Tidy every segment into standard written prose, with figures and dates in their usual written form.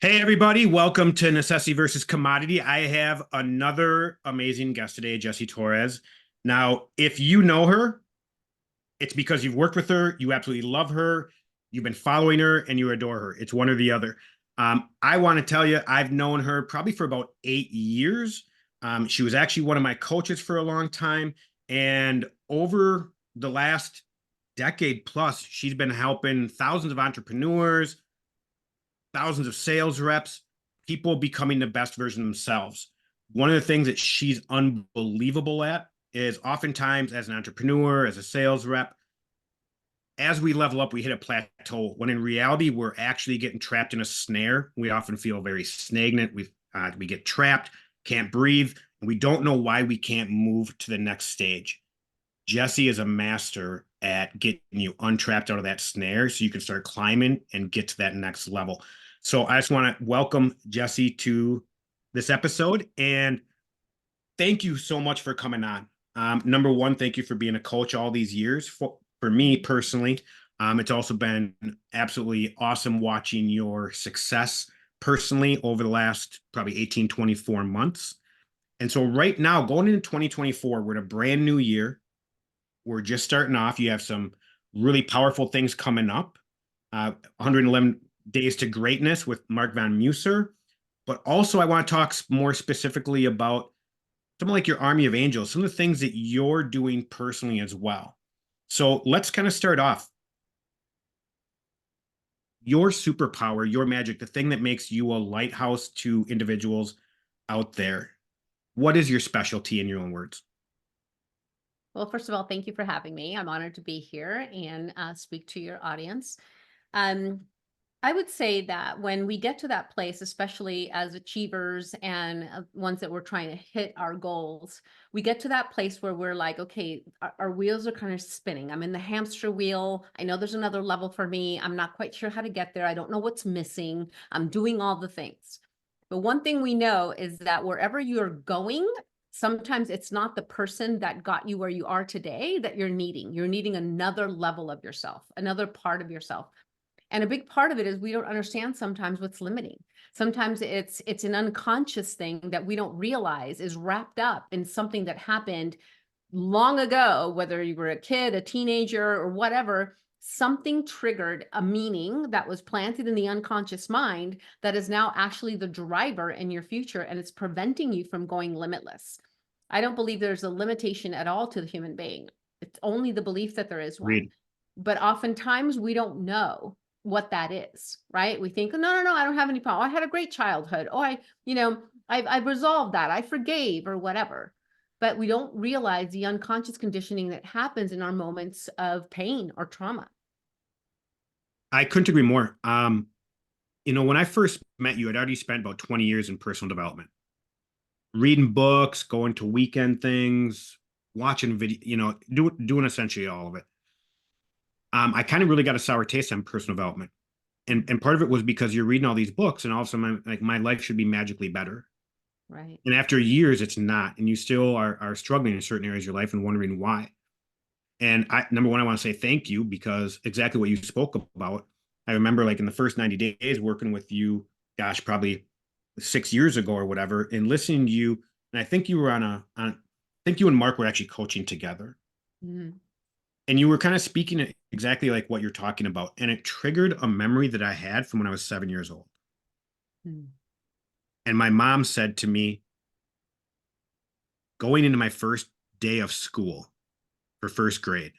Hey, everybody. Welcome to Necessity versus Commodity. I have another amazing guest today, Jessie Torres. Now, if you know her, it's because you've worked with her, you absolutely love her, you've been following her, and you adore her. It's one or the other. I want to tell you, I've known her probably for about 8 years. She was actually one of my coaches for a long time. And over the last decade plus, she's been helping thousands of entrepreneurs, thousands of sales reps, people becoming the best version of themselves. One of the things that she's unbelievable at is oftentimes as an entrepreneur, as a sales rep, as we level up, we hit a plateau when in reality, we're actually getting trapped in a snare. We often feel very stagnant. We get trapped, can't breathe, and we don't know why we can't move to the next stage. Jessie is a master at getting you untrapped out of that snare so you can start climbing and get to that next level. So I just want to welcome Jessie to this episode and thank you so much for coming on. Number one, thank you for being a coach all these years. For me personally, it's also been absolutely awesome watching your success personally over the last probably 18, 24 months. And so right now, going into 2024, we're in a brand new year. We're just starting off. You have some really powerful things coming up. 111 Days to Greatness with Mark Van Musser. But also, I want to talk more specifically about something like your Army of Angels, some of the things that you're doing personally as well. So let's kind of start off. Your superpower, your magic, the thing that makes you a lighthouse to individuals out there. What is your specialty in your own words? Well, first of all, thank you for having me. I'm honored to be here and speak to your audience. Um, I would say that when we get to that place, especially as achievers and ones that we're trying to hit our goals, we get to that place where we're like, okay, our wheels are kind of spinning. I'm in the hamster wheel. I know there's another level for me. I'm not quite sure how to get there. I don't know what's missing. I'm doing all the things. But one thing we know is that wherever you're going, sometimes it's not the person that got you where you are today that you're needing. You're needing another level of yourself, another part of yourself. And a big part of it is we don't understand sometimes what's limiting. Sometimes it's an unconscious thing that we don't realize is wrapped up in something that happened long ago, whether you were a kid, a teenager, or whatever. Something triggered a meaning that was planted in the unconscious mind that is now actually the driver in your future, and it's preventing you from going limitless. I don't believe there's a limitation at all to the human being. It's only the belief that there is one. Read. But oftentimes we don't know what that is, right? We think, no, I don't have any problem. I had a great childhood. Oh, I've resolved that. I forgave or whatever. But we don't realize the unconscious conditioning that happens in our moments of pain or trauma. I couldn't agree more. When I first met you, I'd already spent about 20 years in personal development, reading books, going to weekend things, watching video, doing essentially all of it. I kind of really got a sour taste on personal development. And part of it was because you're reading all these books and all of a sudden my life should be magically better. Right. And after years, it's not. And you still are struggling in certain areas of your life and wondering why. And number one, I want to say thank you because exactly what you spoke about. I remember like in the first 90 days working with you, gosh, probably 6 years ago or whatever, and listening to you. And I think you were I think you and Mark were actually coaching together. Mhm. And you were kind of speaking exactly like what you're talking about. And it triggered a memory that I had from when I was 7 years old. Mhm. And my mom said to me, going into my first day of school for first grade,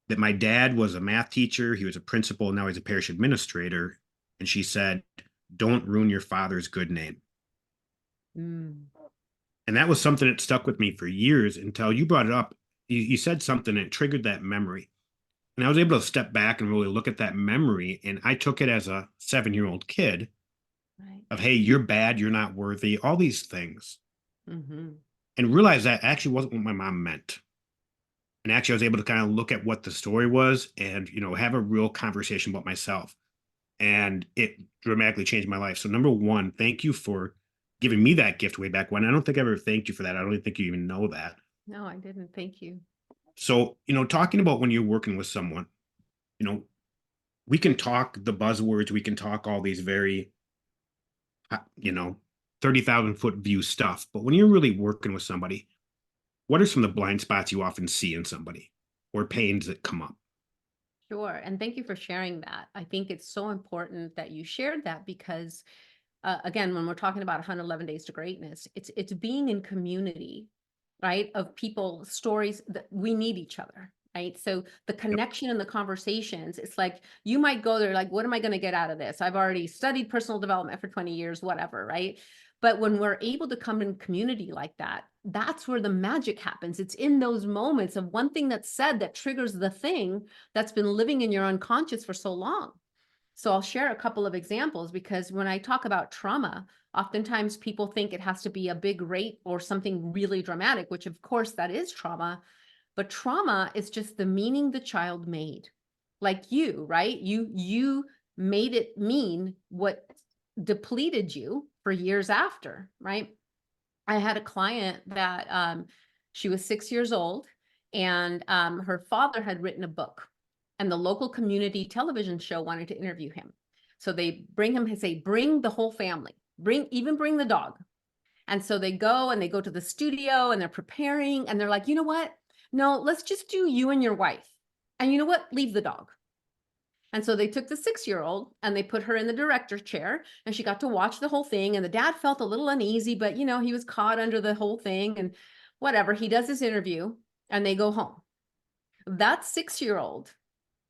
that my dad was a math teacher, he was a principal, and now he's a parish administrator. And she said, don't ruin your father's good name. Mm. And that was something that stuck with me for years until you brought it up. You said something that triggered that memory. And I was able to step back and really look at that memory. And I took it as a 7-year-old kid Right. of, hey, you're bad, you're not worthy, all these things. Mhm. And realized that actually wasn't what my mom meant. And actually, I was able to kind of look at what the story was and, have a real conversation about myself. And it dramatically changed my life. So, number one, thank you for giving me that gift way back when. I don't think I ever thanked you for that. I don't even think you even know that. No, I didn't. Thank you. So, talking about when you're working with someone, you know, we can talk the buzzwords, we can talk all these very you know, 30,000 foot view stuff. But when you're really working with somebody, what are some of the blind spots you often see in somebody or pains that come up? Sure. And thank you for sharing that. I think it's so important that you shared that because, again, when we're talking about 111 Days to Greatness, it's being in community, right? Of people, stories that we need each other, right? So the Yep. connection and the conversations, it's like you might go there like, what am I going to get out of this? I've already studied personal development for 20 years, whatever, right? But when we're able to come in community like that, that's where the magic happens. It's in those moments of one thing that's said that triggers the thing that's been living in your unconscious for so long. So I'll share a couple of examples because when I talk about trauma, oftentimes people think it has to be a big rape or something really dramatic, which of course that is trauma, but trauma is just the meaning the child made. Like you, right? You made it mean what depleted you for years after, right? I had a client that she was 6 years old and her father had written a book and the local community television show wanted to interview him. So they bring him and say, bring the whole family, bring the dog. And so they go and they go to the studio and they're preparing and they're like, you know what? No, let's just do you and your wife. And you know what? Leave the dog. And so they took the 6-year-old and they put her in the director's chair and she got to watch the whole thing. And the dad felt a little uneasy, but you know, he was caught under the whole thing and whatever. He does his interview and they go home. That 6-year-old,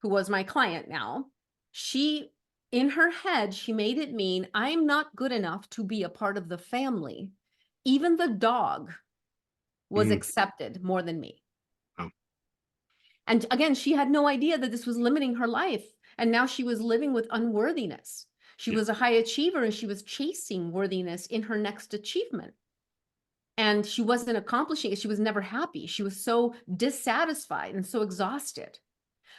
who was my client now, she, in her head, she made it mean, I'm not good enough to be a part of the family. Even the dog was Mhm. accepted more than me. Oh, And again, she had no idea that this was limiting her life. And now she was living with unworthiness. She yeah. was a high achiever and she was chasing worthiness in her next achievement. And she wasn't accomplishing it. She was never happy. She was so dissatisfied and so exhausted.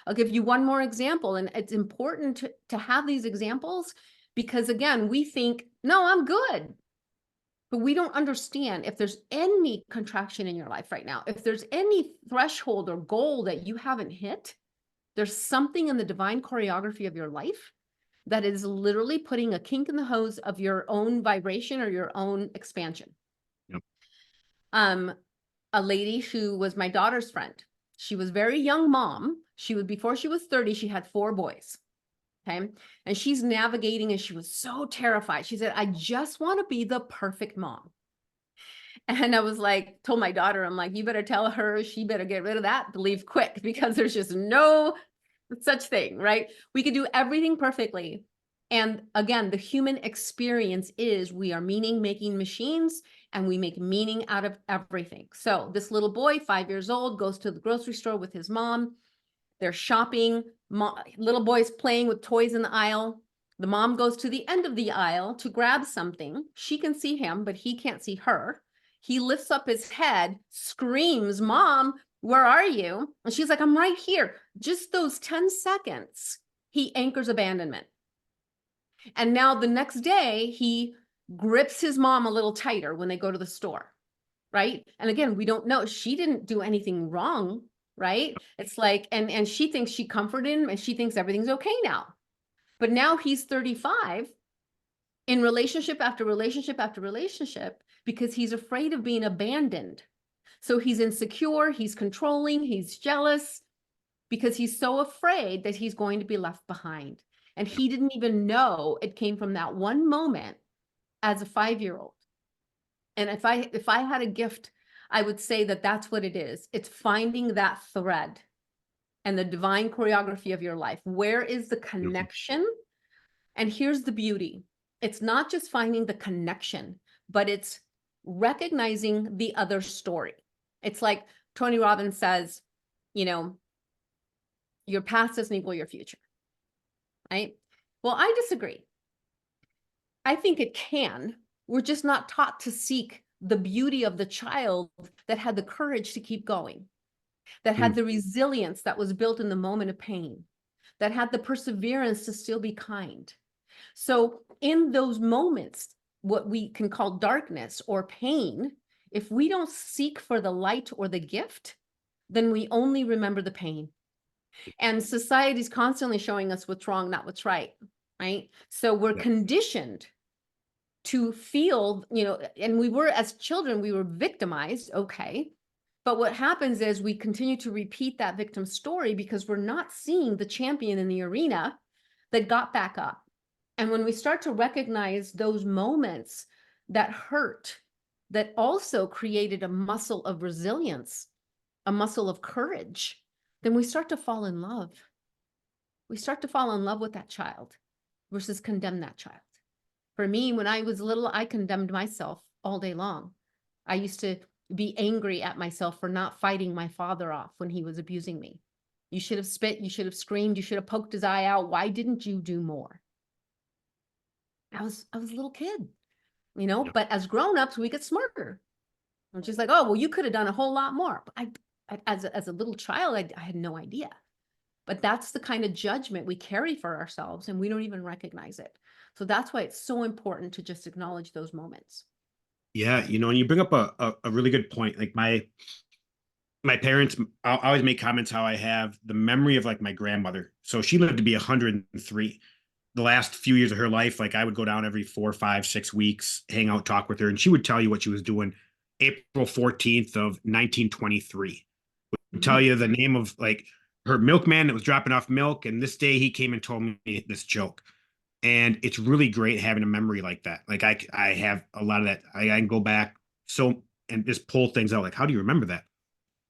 I'll give you one more example. And it's important to have these examples because, again, we think, no, I'm good. But we don't understand if there's any contraction in your life right now, if there's any threshold or goal that you haven't hit, there's something in the divine choreography of your life that is literally putting a kink in the hose of your own vibration or your own expansion. Yep. A lady who was my daughter's friend, she was very young mom. Before she was 30, she had 4 boys. Okay. And she's navigating and she was so terrified. She said, I just want to be the perfect mom. And I was like, told my daughter, I'm like, you better tell her she better get rid of that belief quick because there's just no such thing, right? We could do everything perfectly. And again, the human experience is we are meaning making machines and we make meaning out of everything. So this little boy, 5 years old, goes to the grocery store with his mom. They're shopping. Little boy's playing with toys in the aisle. The mom goes to the end of the aisle to grab something. She can see him, but he can't see her. He lifts up his head, screams, Mom, where are you? And she's like, I'm right here. Just those 10 seconds, he anchors abandonment. And now the next day, he grips his mom a little tighter when they go to the store, right? And again, we don't know. She didn't do anything wrong, right? It's like, and she thinks she comforted him and she thinks everything's okay now. But now he's 35 in relationship after relationship after relationship because he's afraid of being abandoned. So he's insecure, he's controlling, he's jealous because he's so afraid that he's going to be left behind. And he didn't even know it came from that one moment as a 5-year-old. And if I had a gift, I would say that that's what it is. It's finding that thread and the divine choreography of your life. Where is the Beautiful. connection? And here's the beauty. It's not just finding the connection, but it's recognizing the other story. It's like Tony Robbins says, you know, your past doesn't equal your future, right? Well, I disagree. I think it can. We're just not taught to seek the beauty of the child that had the courage to keep going, that had Mm. the resilience that was built in the moment of pain, that had the perseverance to still be kind. So in those moments, what we can call darkness or pain, if we don't seek for the light or the gift, then we only remember the pain. And society's constantly showing us what's wrong, not what's right, right? So we're Yep. conditioned to feel, and we were, as children, we were victimized. Okay. But what happens is we continue to repeat that victim story because we're not seeing the champion in the arena that got back up. And when we start to recognize those moments that hurt, that also created a muscle of resilience, a muscle of courage, then we start to fall in love. We start to fall in love with that child versus condemn that child. For me, when I was little, I condemned myself all day long. I used to be angry at myself for not fighting my father off when he was abusing me. You should have spit, you should have screamed, you should have poked his eye out. Why didn't you do more? I was a little kid, Yeah. but as grown-ups, we get smarter. I'm just like, oh, well, you could have done a whole lot more. But as a little child, I had no idea. But that's the kind of judgment we carry for ourselves, and we don't even recognize it. So that's why it's so important to just acknowledge those moments. Yeah, and you bring up a really good point. Like my parents, I always make comments how I have the memory of like my grandmother. So she lived to be 103. The last few years of her life, like I would go down every 4, 5, 6 weeks, hang out, talk with her, and she would tell you what she was doing April 14th of 1923. Would tell you the name of like her milkman that was dropping off milk, and this day he came and told me this joke. And it's really great having a memory like that. Like I have a lot of that. I can go back and just pull things out. Like, how do you remember that?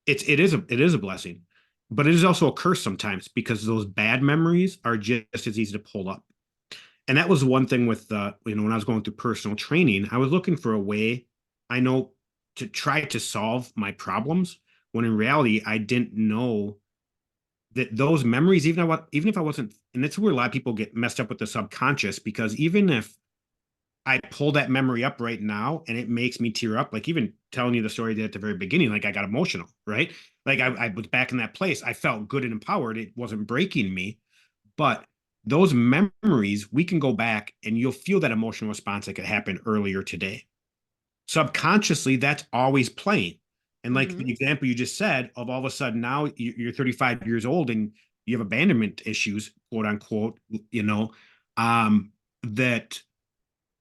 It is a blessing, but it is also a curse sometimes because those bad memories are just as easy to pull up. And that was one thing with when I was going through personal training, I was looking for a way I know to try to solve my problems, when in reality I didn't know that those memories, even if I wasn't, and that's where a lot of people get messed up with the subconscious, because even if I pull that memory up right now and it makes me tear up, like even telling you the story at the very beginning, like I got emotional, right? Like I was back in that place. I felt good and empowered. It wasn't breaking me, but those memories, we can go back and you'll feel that emotional response that could happen earlier today. Subconsciously, that's always playing. And like the example you just said of all of a sudden now you're 35 years old and you have abandonment issues, quote unquote, that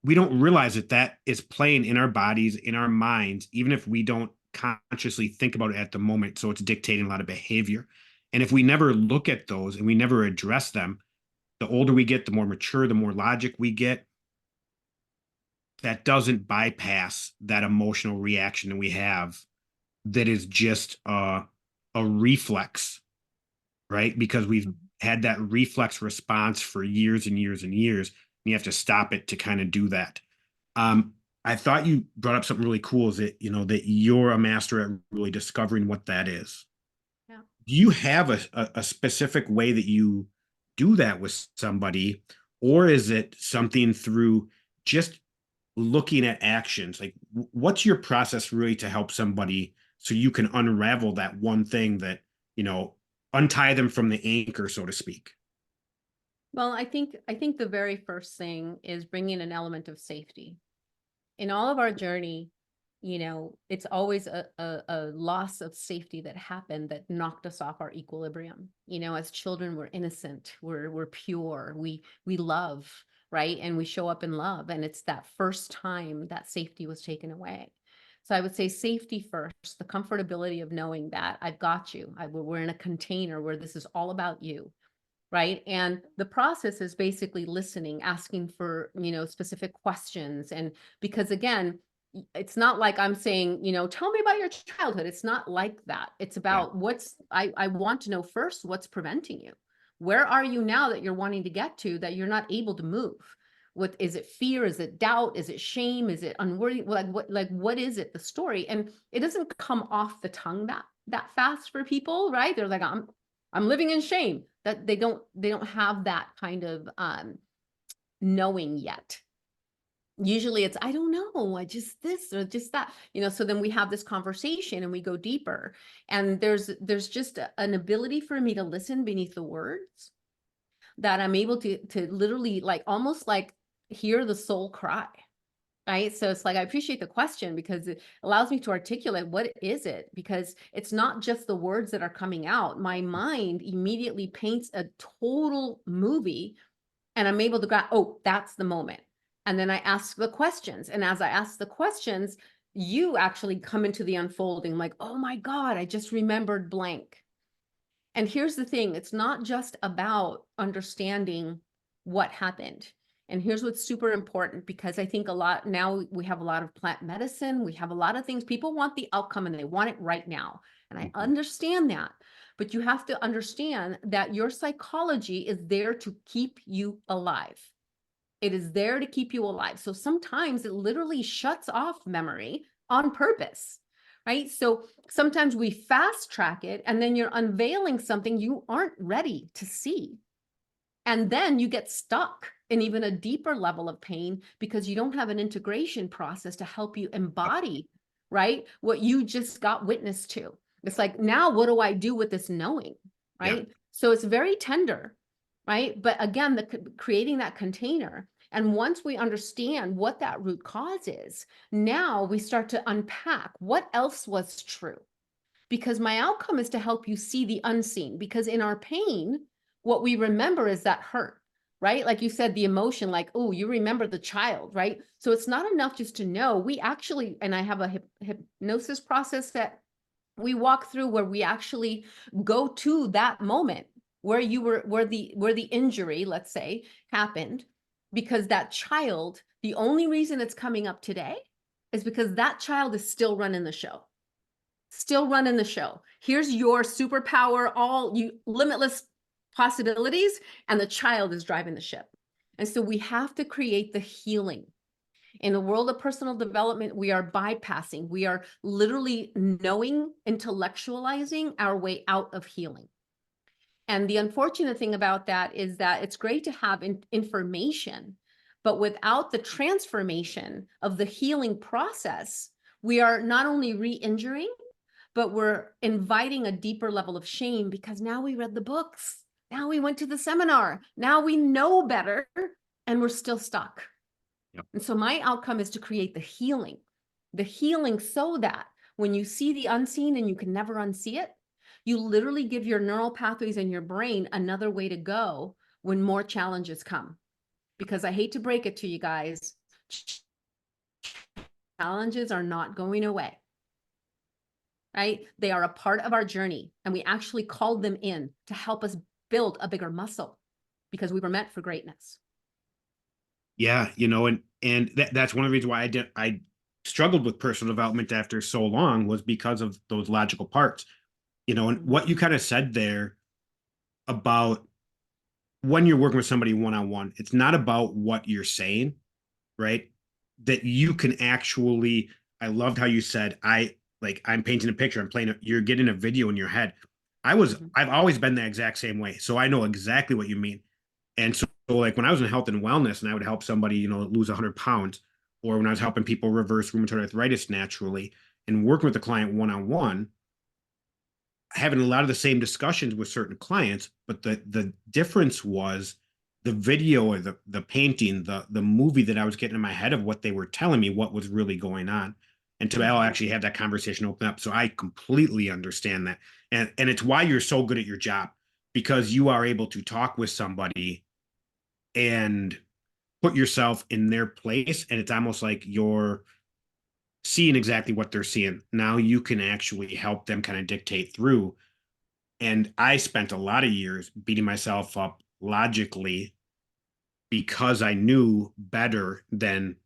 we don't realize that is playing in our bodies, in our minds, even if we don't consciously think about it at the moment. So it's dictating a lot of behavior. And if we never look at those and we never address them, the older we get, the more mature, the more logic we get, that doesn't bypass that emotional reaction that we have, that is just a reflex, right? Because we've had that reflex response for years and years and years. And you have to stop it to kind of do that. I thought you brought up something really cool, is that, that you're a master at really discovering what that is. Yeah. Do you have a specific way that you do that with somebody, or is it something through just looking at actions? Like, what's your process really to help somebody so you can unravel that one thing that, untie them from the anchor, so to speak? Well, I think the very first thing is bringing an element of safety. In all of our journey, it's always a loss of safety that happened that knocked us off our equilibrium. As children, we're innocent, we're pure, we love, right? And we show up in love. And it's that first time that safety was taken away. So I would say safety first, the comfortability of knowing that I've got you. We're in a container where this is all about you. Right. And the process is basically listening, asking for, specific questions. And because again, it's not like I'm saying, tell me about your childhood. It's not like that. It's Yeah. about I want to know first, what's preventing you? Where are you now that you're wanting to get to that you're not able to move? What is it? Fear? Is it doubt? Is it shame? Is it unworthy? What is it? The story. And it doesn't come off the tongue that fast for people, right? They're like, I'm living in shame. That they don't have that kind of knowing yet. Usually it's, I don't know, I just this or just that, so then we have this conversation and we go deeper. And there's just an ability for me to listen beneath the words, that I'm able to literally like almost like hear the soul cry. Right. So it's like, I appreciate the question because it allows me to articulate what is it, because it's not just the words that are coming out. My mind immediately paints a total movie and I'm able to go, oh, that's the moment. And then I ask the questions. And as I ask the questions, you actually come into the unfolding like, oh my God, I just remembered blank. And here's the thing, it's not just about understanding what happened. And here's what's super important, because I think a lot now we have a lot of plant medicine, we have a lot of things. People want the outcome and they want it right now. And I understand that. But you have to understand that your psychology is there to keep you alive. It is there to keep you alive. So sometimes it literally shuts off memory on purpose, right? So sometimes we fast track it and then you're unveiling something you aren't ready to see. And then you get stuck in even a deeper level of pain because you don't have an integration process to help you embody, right, what you just got witness to. It's like, now what do I do with this knowing, right? Yeah. So it's very tender, right? But again, creating that container. And once we understand what that root cause is, now we start to unpack what else was true. Because my outcome is to help you see the unseen. Because in our pain, what we remember is that hurt, right? Like you said, the emotion, like, oh, you remember the child, right? So it's not enough just to know. We actually, and I have a hypnosis process that we walk through where we actually go to that moment where you were, where the injury, let's say, happened, because that child, the only reason it's coming up today is because that child is still running the show. Still running the show. Here's your superpower, all you limitless possibilities, and the child is driving the ship. And so we have to create the healing. In the world of personal development, we are bypassing, we are literally knowing, intellectualizing our way out of healing. And the unfortunate thing about that is that it's great to have information, but without the transformation of the healing process, we are not only re-injuring, but we're inviting a deeper level of shame because now we read the books. Now we went to the seminar. Now we know better and we're still stuck. Yep. And so my outcome is to create the healing so that when you see the unseen and you can never unsee it, you literally give your neural pathways in your brain another way to go when more challenges come. Because I hate to break it to you guys, challenges are not going away. Right? They are a part of our journey, and we actually called them in to help us build a bigger muscle because we were meant for greatness. Yeah, and that's one of the reasons why I struggled with personal development after so long, was because of those logical parts. And what you kind of said there about when you're working with somebody one-on-one, it's not about what you're saying, right? That you can actually, I loved how you said, I'm painting a picture, you're getting a video in your head. I've always been the exact same way. So I know exactly what you mean. And so like when I was in health and wellness and I would help somebody, lose 100 pounds, or when I was helping people reverse rheumatoid arthritis naturally and working with the client one-on-one, having a lot of the same discussions with certain clients, but the difference was the video or the painting, the movie that I was getting in my head of what they were telling me, what was really going on. And to actually have that conversation open up. So I completely understand that. And it's why you're so good at your job, because you are able to talk with somebody and put yourself in their place. And it's almost like you're seeing exactly what they're seeing. Now you can actually help them kind of dictate through. And I spent a lot of years beating myself up logically because I knew better than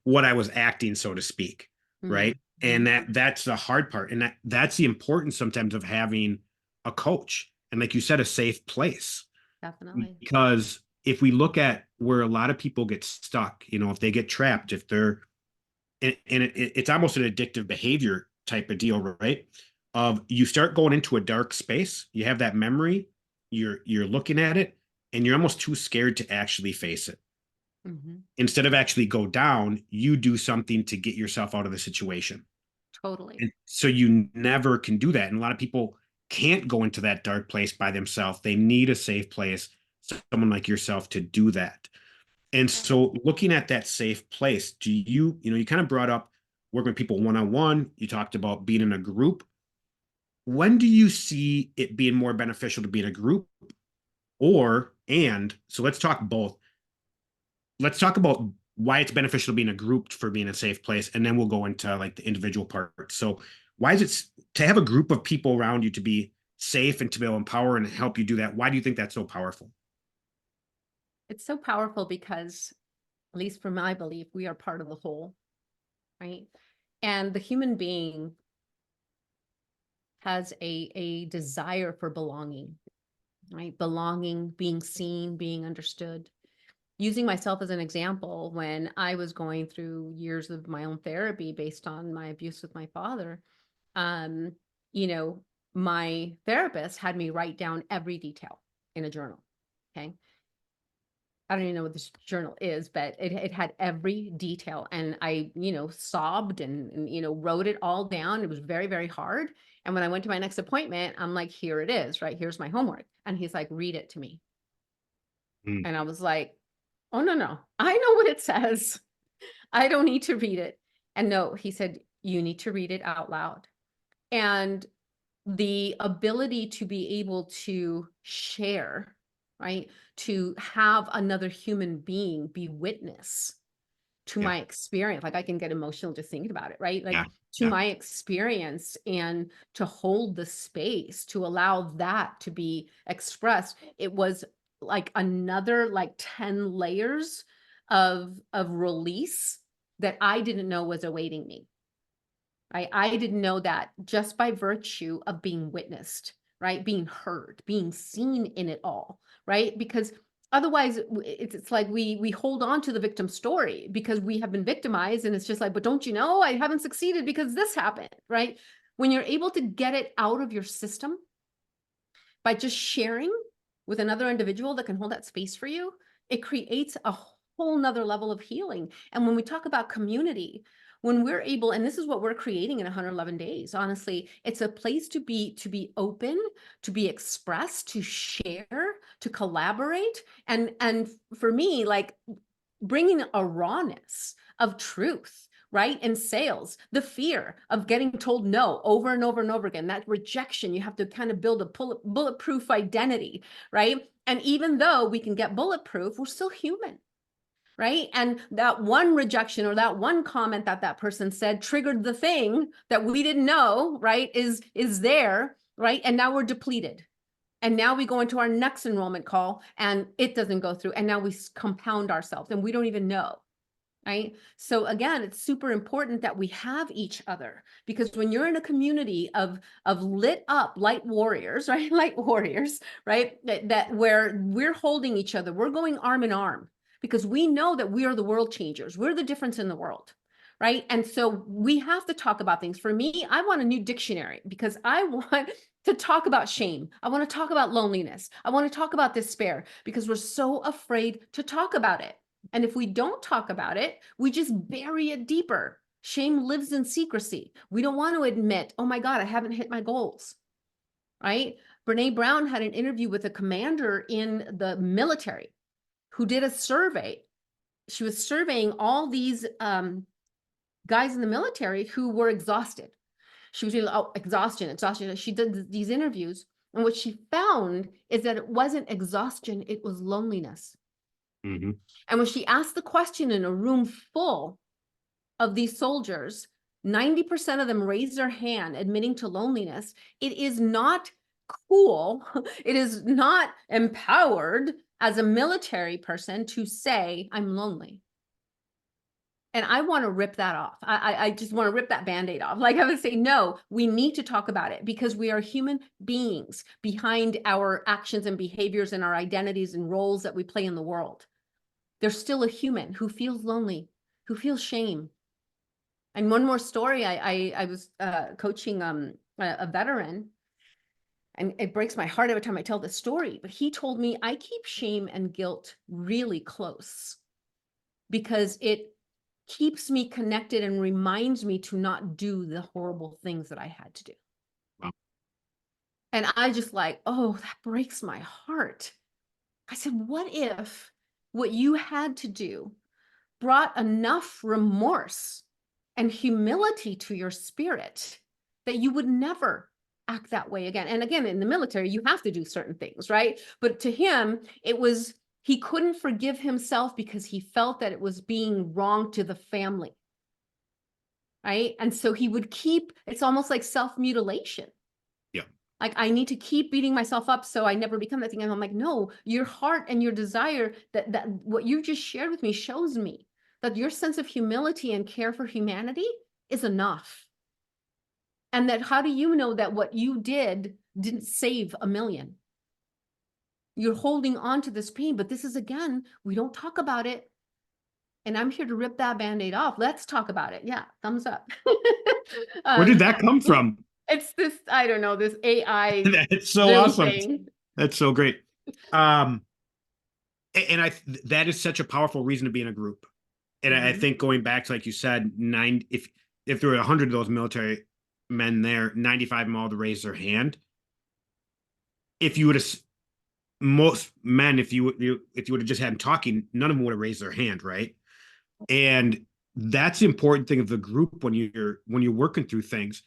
what I was acting, so to speak. Right. And that's the hard part. And that's the importance sometimes of having a coach. And like you said, a safe place. Definitely. Because if we look at where a lot of people get stuck, if they get trapped, if they're, it's almost an addictive behavior type of deal, right? Of you start going into a dark space, you have that memory, you're looking at it, and you're almost too scared to actually face it. Instead of actually go down, you do something to get yourself out of the situation. Totally. And so you never can do that. And a lot of people can't go into that dark place by themselves. They need a safe place, someone like yourself, to do that. And so looking at that safe place, do you, you kind of brought up working with people one-on-one, you talked about being in a group. When do you see it being more beneficial to be in a group so let's talk both. let's talk about why it's beneficial to be in a group for being a safe place, and then we'll go into like the individual parts. So why is it to have a group of people around you to be safe and to be able to empower and help you do that? Why do you think that's so powerful? It's so powerful because, at least from my belief, we are part of the whole, right? And the human being has a desire for belonging, right? Belonging, being seen, being understood. Using myself as an example, when I was going through years of my own therapy based on my abuse with my father, um, you know, my therapist had me write down every detail in a journal. Okay. I don't even know what this journal is, but it had every detail. And I, sobbed and wrote it all down. It was very, very hard. And when I went to my next appointment, I'm like, here it is, right? Here's my homework. And he's like, read it to me. Mm. And I was like, oh, no, no, I know what it says. I don't need to read it. And no, he said, you need to read it out loud. And the ability to be able to share, right? To have another human being be witness to Yeah, my experience. Like I can get emotional just thinking about it, right? Like yeah, to yeah. my experience, and to hold the space to allow that to be expressed. It was like another like 10 layers of release that I didn't know was awaiting me. Right? I didn't know that just by virtue of being witnessed, right? Being heard, being seen in it all, right? Because otherwise it's like we hold on to the victim story because we have been victimized, and it's just like, but don't you know, I haven't succeeded because this happened, right? When you're able to get it out of your system by just sharing with another individual that can hold that space for you, it creates a whole nother level of healing. And when we talk about community, when we're able, and this is what we're creating in 111 days, honestly, it's a place to be open, to be expressed, to share, to collaborate. And for me, like bringing a rawness of truth, right? In sales, the fear of getting told no over and over and over again, that rejection, you have to kind of build a bulletproof identity, right? And even though we can get bulletproof, we're still human, right? And that one rejection or that one comment that that person said triggered the thing that we didn't know, right? Is there, right? And now we're depleted. And now we go into our next enrollment call and it doesn't go through. And now we compound ourselves and we don't even know. Right. So again, it's super important that we have each other, because when you're in a community of lit up light warriors, right? Light warriors, right? That where we're holding each other, we're going arm in arm because we know that we are the world changers. We're the difference in the world. Right. And so we have to talk about things. For me, I want a new dictionary because I want to talk about shame. I want to talk about loneliness. I want to talk about despair because we're so afraid to talk about it. And if we don't talk about it, we just bury it deeper. Shame lives in secrecy. We don't want to admit, oh my God, I haven't hit my goals, right? Brene Brown had an interview with a commander in the military who did a survey. She was surveying all these guys in the military who were exhausted. She was really, exhaustion. She did these interviews. And what she found is that it wasn't exhaustion, it was loneliness. Mm-hmm. And when she asked the question in a room full of these soldiers, 90% of them raised their hand admitting to loneliness. It is not cool. It is not empowered as a military person to say, I'm lonely. And I want to rip that off. I just want to rip that Band-Aid off. Like I would say, no, we need to talk about it because we are human beings behind our actions and behaviors and our identities and roles that we play in the world. There's still a human who feels lonely, who feels shame. And one more story, I was coaching a veteran, and it breaks my heart every time I tell this story, but he told me, I keep shame and guilt really close because it keeps me connected and reminds me to not do the horrible things that I had to do. Wow. And I just like, oh, that breaks my heart. I said, what if what you had to do brought enough remorse and humility to your spirit that you would never act that way again? And again, in the military, you have to do certain things, right? But to him, it was He couldn't forgive himself because he felt that it was being wrong to the family. Right. And so he would keep, it's almost like self-mutilation. Yeah. Like, I need to keep beating myself up so I never become that thing. And I'm like, no, your heart and your desire, that what you just shared with me shows me that your sense of humility and care for humanity is enough. And that, how do you know that what you didn't save a million? You're holding on to this pain, but this is, again, we don't talk about it. And I'm here to rip that Band-Aid off. Let's talk about it. Yeah, thumbs up. Where did Um, that come from? it's this, I don't know, this AI That's so Zoom awesome. thing. That's so great. And that is such a powerful reason to be in a group. And I Mhm. think going back to, like you said, if there were 100 of those military men there, 95 of them all to raise their hand. If you would have, most men, if you would have just had them talking, none of them would have raised their hand, right? And that's the important thing of the group when you're working through things.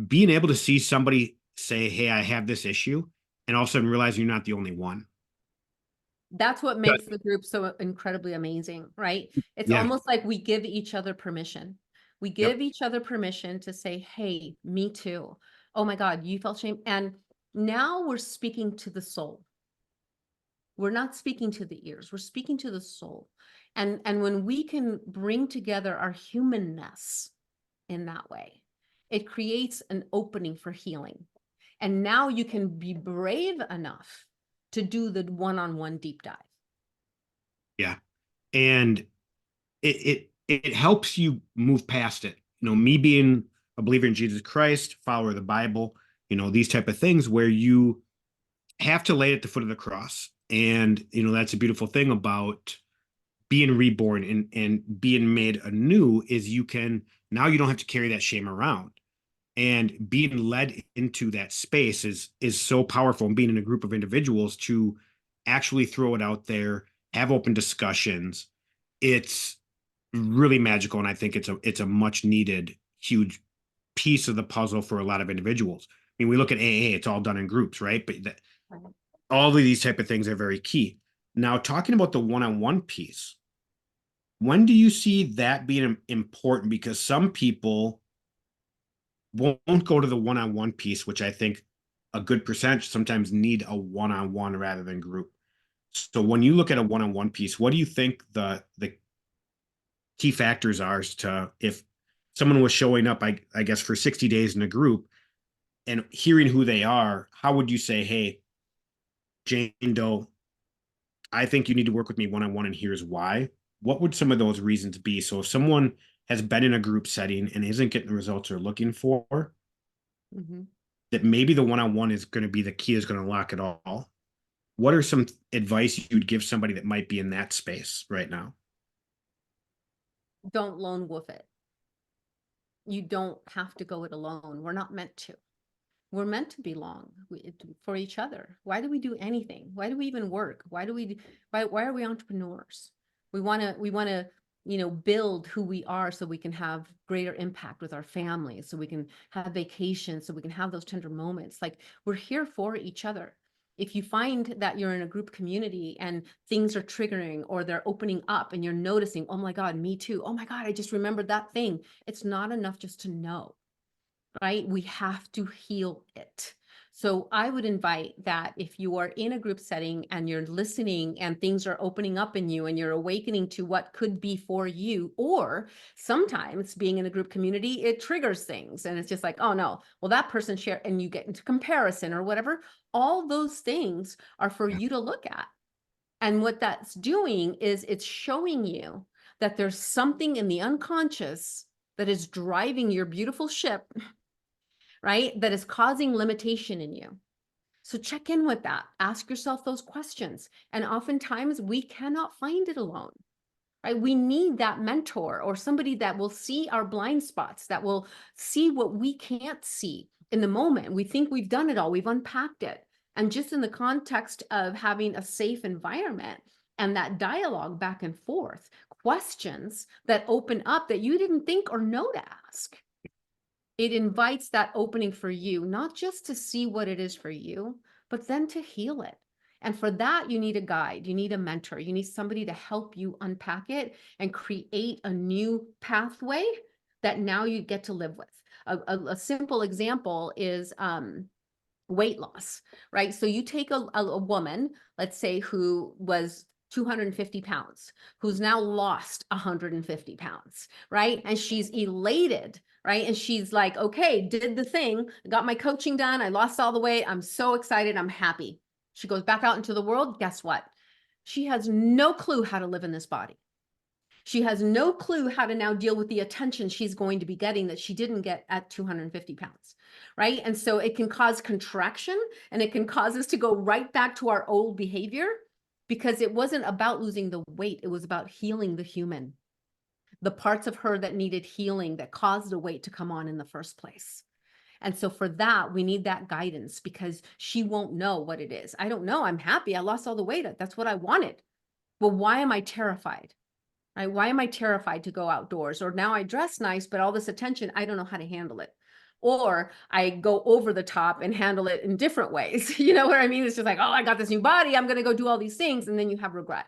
Being able to see somebody say, "Hey, I have this issue," and all of a sudden realize you're not the only one. That's what But makes the group so incredibly amazing, right? It's yeah, almost like we give each other permission. We yep, give each other permission to say, hey, me too. Oh my God, you felt shame. And now we're speaking to the soul. We're not speaking to the ears, we're speaking to the soul. And when we can bring together our humanness in that way, it creates an opening for healing. And now you can be brave enough to do the one-on-one deep dive. yeah, and it helps you move past it. Me being a believer in Jesus Christ, follower of the Bible, these type of things where you have to lay it at the foot of the cross. And that's a beautiful thing about being reborn and being made anew is you don't have to carry that shame around. And being led into that space is so powerful, and being in a group of individuals to actually throw it out there, have open discussions. It's really magical, and I think it's a much needed huge piece of the puzzle for a lot of individuals. I mean, we look at AA, it's all done in groups, right? But all of these type of things are very key. Now, talking about the one-on-one piece, when do you see that being important? Because some people won't go to the one-on-one piece, which I think a good percentage sometimes need a one-on-one rather than group. So when you look at a one-on-one piece, what do you think the key factors are to, if someone was showing up, I guess, for 60 days in a group and hearing who they are, how would you say, hey, Jane Doe, I think you need to work with me one-on-one, and here's why? What would some of those reasons be? So if someone has been in a group setting and isn't getting the results they're looking for, Mhm. that maybe the one-on-one is going to be the key, is going to lock it all. What are some advice you'd give somebody that might be in that space right now? Don't lone wolf it. You don't have to go it alone. We're not meant to. We're meant to belong for each other. Why do we do anything? Why do we even work? Why are we entrepreneurs? We want to, build who we are so we can have greater impact with our families, so we can have vacations, so we can have those tender moments. Like, we're here for each other. If you find that you're in a group community and things are triggering or they're opening up and you're noticing, oh my God, me too. Oh my God, I just remembered that thing. It's not enough just to know. Right? We have to heal it. So I would invite that if you are in a group setting and you're listening and things are opening up in you and you're awakening to what could be for you, or sometimes being in a group community, it triggers things and it's just like, oh no, well, that person shared, and you get into comparison or whatever. All those things are for Yeah. you to look at. And what that's doing is it's showing you that there's something in the unconscious that is driving your beautiful ship, right? That is causing limitation in you. So check in with that. Ask yourself those questions. And oftentimes we cannot find it alone, right? We need that mentor or somebody that will see our blind spots, that will see what we can't see in the moment. We think we've done it all, we've unpacked it. And just in the context of having a safe environment and that dialogue back and forth, questions that open up that you didn't think or know to ask. It invites that opening for you, not just to see what it is for you, but then to heal it. And for that, you need a guide, you need a mentor, you need somebody to help you unpack it and create a new pathway that now you get to live with. A simple example is weight loss, right? So you take a woman, let's say, who was 250 pounds, who's now lost 150 pounds, right? And she's elated, right? And she's like, okay, did the thing, got my coaching done, I lost all the weight, I'm so excited, I'm happy. She goes back out into the world. Guess what? She has no clue how to live in this body. She has no clue how to now deal with the attention she's going to be getting that she didn't get at 250 pounds, right? And so it can cause contraction, and it can cause us to go right back to our old behavior, because it wasn't about losing the weight. It was about healing the human, the parts of her that needed healing that caused the weight to come on in the first place. And so for that, we need that guidance, because she won't know what it is. I don't know. I'm happy. I lost all the weight. That's what I wanted. Well, why am I terrified? Right? Why am I terrified to go outdoors? Or now I dress nice, but all this attention, I don't know how to handle it. Or I go over the top and handle it in different ways. You know what I mean? It's just like, oh, I got this new body, I'm going to go do all these things. And then you have regret.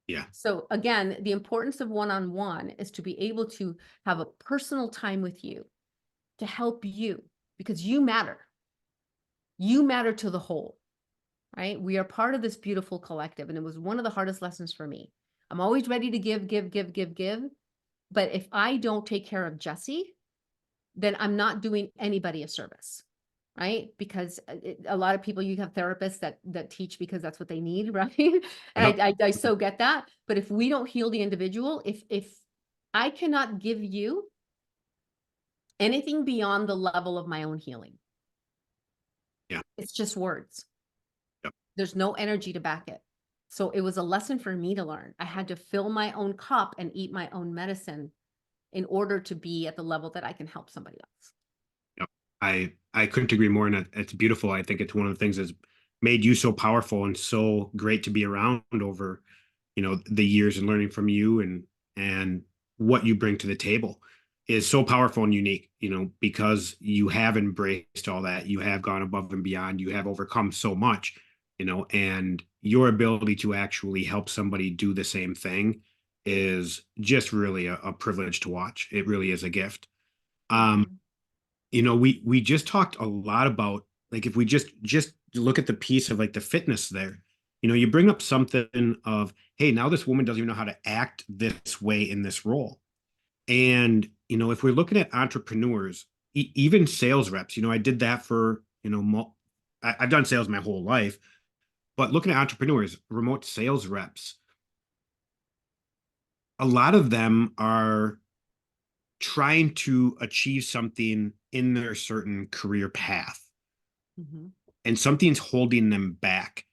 Yeah. So again, the importance of one-on-one is to be able to have a personal time with you to help you, because you matter. You matter to the whole, right? We are part of this beautiful collective. And it was one of the hardest lessons for me. I'm always ready to give. But if I don't take care of Jessie, then I'm not doing anybody a service, right? Because a lot of people, you have therapists that teach because that's what they need, right? And Yep. I so get that. But if we don't heal the individual, if I cannot give you anything beyond the level of my own healing, Yeah. it's just words. Yep. There's no energy to back it. So it was a lesson for me to learn. I had to fill my own cup and eat my own medicine in order to be at the level that I can help somebody else. Yep. I couldn't agree more, and it's beautiful. I think it's one of the things that's made you so powerful and so great to be around over, the years, and learning from you, and what you bring to the table is so powerful and unique, because you have embraced all that, you have gone above and beyond, you have overcome so much, and your ability to actually help somebody do the same thing is just really a privilege to watch. It really is a gift. um we just talked a lot about, like, if we just look at the piece of, like, the fitness there, you bring up something of, hey, now this woman doesn't even know how to act this way in this role. And if we're looking at entrepreneurs, even sales reps, I did that for, I've done sales my whole life, but looking at entrepreneurs, remote sales reps, a lot of them are trying to achieve something in their certain career path, Mhm. and something's holding them back,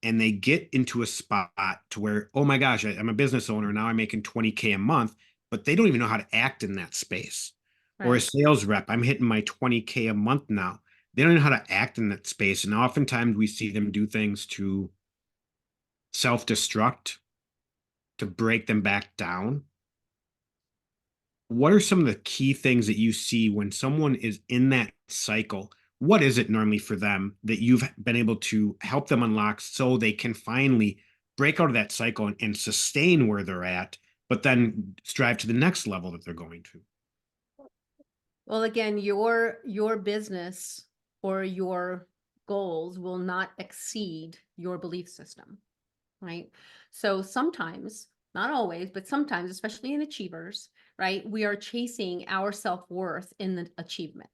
and they get into a spot to where, oh my gosh, I'm a business owner now, I'm making 20K a month, but they don't even know how to act in that space. Or a Right. sales rep, I'm hitting my 20K a month now, they don't know how to act in that space, and oftentimes we see them do things to self-destruct, to break them back down. What are some of the key things that you see when someone is in that cycle? What is it normally for them that you've been able to help them unlock so they can finally break out of that cycle and sustain where they're at, but then strive to the next level that they're going to? Well, again, your business or your goals will not exceed your belief system, right? So sometimes, not always, but sometimes, especially in achievers, right, we are chasing our self-worth in the achievement.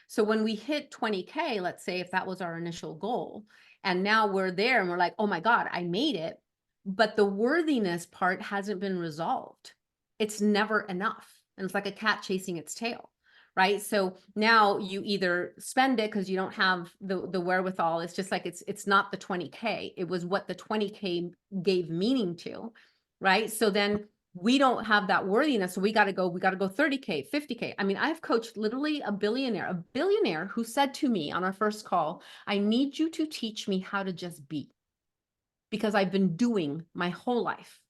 So when we hit 20K, let's say, if that was our initial goal, and now we're there and we're like, oh my God, I made it, but the worthiness part hasn't been resolved. It's never enough. And it's like a cat chasing its tail, right? So now you either spend it because you don't have the wherewithal. It's just like it's not the 20K. It was what the 20K gave meaning to, right? So then we don't have that worthiness. So we got to go 30K, 50K. I mean, I've coached literally a billionaire who said to me on our first call, I need you to teach me how to just be, because I've been doing my whole life.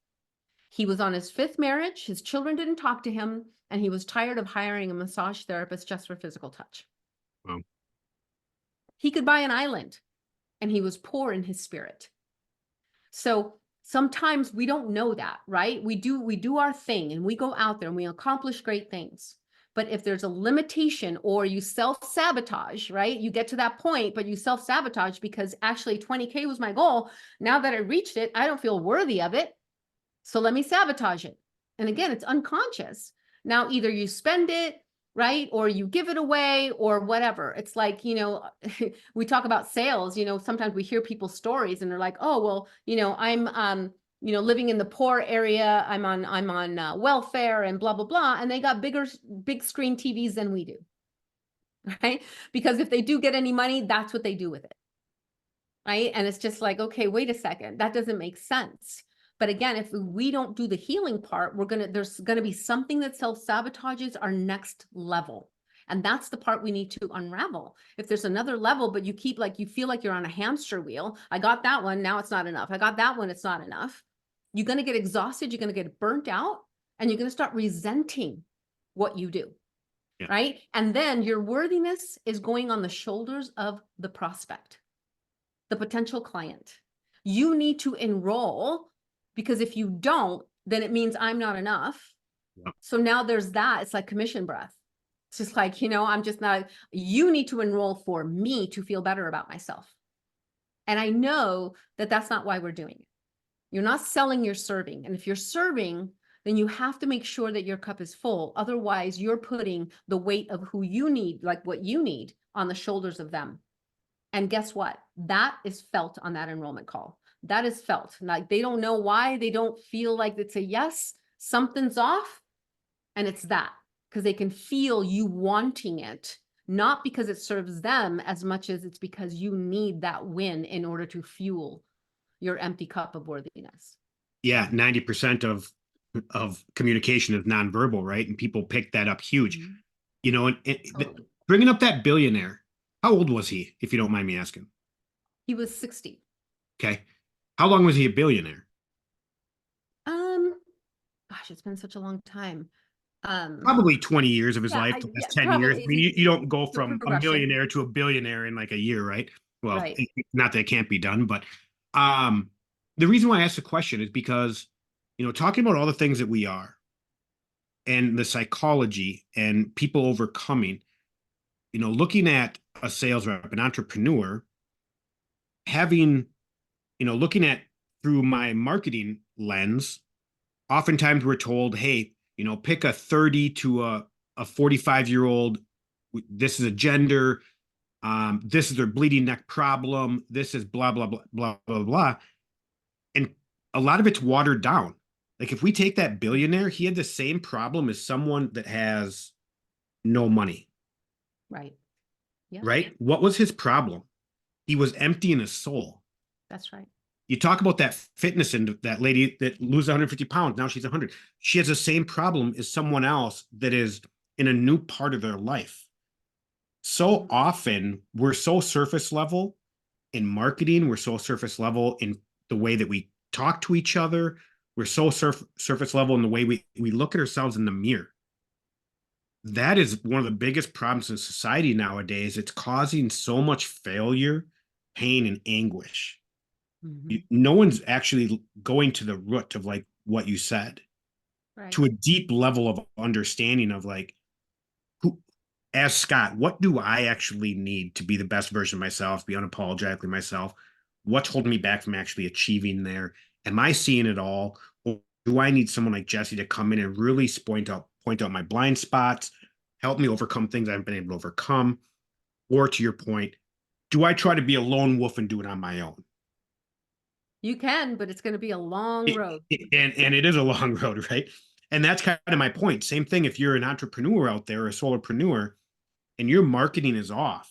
He was on his fifth marriage. His children didn't talk to him, and he was tired of hiring a massage therapist just for physical touch. Well, He could buy an island, and he was poor in his spirit. So sometimes we don't know that, right? We do our thing and we go out there and we accomplish great things. But if there's a limitation or you self-sabotage, right? You get to that point, but you self-sabotage because actually 20K was my goal. Now that I reached it, I don't feel worthy of it. So let me sabotage it. And again, it's unconscious. Now, either you spend it, right? Or you give it away or whatever. It's like, we talk about sales, sometimes we hear people's stories and they're like, oh, well, I'm, living in the poor area. I'm on welfare and blah, blah, blah. And they got big screen TVs than we do, right? Because if they do get any money, that's what they do with it. Right. And it's just like, okay, wait a second. That doesn't make sense. But again, if we don't do the healing part, there's going to be something that self-sabotages our next level. And that's the part we need to unravel. If there's another level, but you feel like you're on a hamster wheel. I got that one. Now it's not enough. I got that one. It's not enough. You're going to get exhausted. You're going to get burnt out and you're going to start resenting what you do. Yeah. Right. And then your worthiness is going on the shoulders of the prospect, the potential client. You need to enroll, because if you don't, then it means I'm not enough. Yep. So now there's that. It's like commission breath. It's just like, I'm just not, you need to enroll for me to feel better about myself. And I know that that's not why we're doing it. You're not selling, you're serving. And if you're serving, then you have to make sure that your cup is full. Otherwise, you're putting the weight of who you need, like what you need, on the shoulders of them. And guess what? That is felt on that enrollment call. That is felt. Like they don't know why. They don't feel like it's a yes. Something's off. And it's that because they can feel you wanting it, not because it serves them as much as it's because you need that win in order to fuel your empty cup of worthiness. Yeah, 90% of communication is nonverbal, right? And people pick that up huge. Totally. Bringing up that billionaire, how old was he, if you don't mind me asking? He was 60. Okay. How long was he a billionaire? Gosh, it's been such a long time. Probably 20 years of his life, the last 10 probably. years. I mean, you don't go from a millionaire to a billionaire in like a year, right? Well, right. Not that it can't be done, but the reason why I asked the question is because, talking about all the things that we are and the psychology and people overcoming, looking at a sales rep, an entrepreneur, looking at through my marketing lens, oftentimes we're told, hey, pick a 30 to a 45-year-old. This is a gender. This is their bleeding neck problem. This is blah, blah, blah, blah, blah, blah. And a lot of it's watered down. Like if we take that billionaire, he had the same problem as someone that has no money. Right. Yeah. Right. What was his problem? He was empty in his soul. That's right. You talk about that fitness and that lady that loses 150 pounds. Now she's 100. She has the same problem as someone else that is in a new part of their life. So often we're so surface level in marketing. We're so surface level in the way that we talk to each other. We're so surface level in the way we look at ourselves in the mirror. That is one of the biggest problems in society nowadays. It's causing so much failure, pain, and anguish. Mm-hmm. No one's actually going to the root of like what you said, right, to a deep level of understanding of like, who, as Scott, what do I actually need to be the best version of myself, be unapologetically myself? What's holding me back from actually achieving there? Am I seeing it all? Or do I need someone like Jessie to come in and really point out my blind spots, help me overcome things I haven't been able to overcome? Or to your point, do I try to be a lone wolf and do it on my own? You can, but it's going to be a long road. And it is a long road, right? And that's kind of my point. Same thing if you're an entrepreneur out there, a solopreneur, and your marketing is off.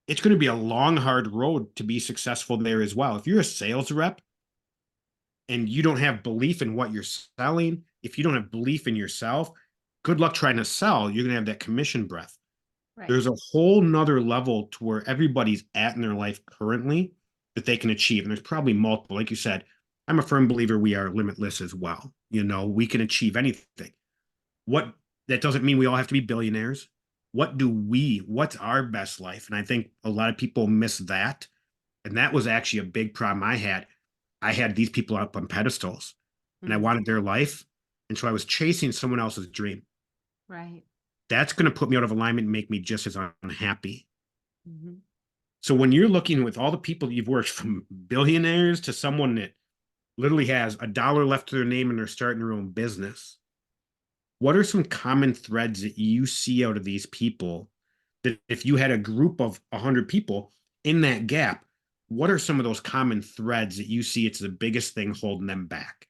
It's going to be a long, hard road to be successful there as well. If you're a sales rep and you don't have belief in what you're selling, if you don't have belief in yourself, good luck trying to sell. You're going to have that commission breath. Right. There's a whole nother level to where everybody's at in their life currently that they can achieve. And there's probably multiple. Like you said, I'm a firm believer we are limitless as well. We can achieve anything. That doesn't mean we all have to be billionaires. What's our best life? And I think a lot of people miss that. And that was actually a big problem I had. I had these people up on pedestals and I Mm, wanted their life. And so I was chasing someone else's dream. right. That's going to put me out of alignment and make me just as unhappy. Mhm. So when you're looking with all the people that you've worked, from billionaires to someone that literally has $1 left to their name and they're starting their own business, what are some common threads that you see out of these people, that if you had a group of 100 people in that gap, what are some of those common threads that you see it's the biggest thing holding them back?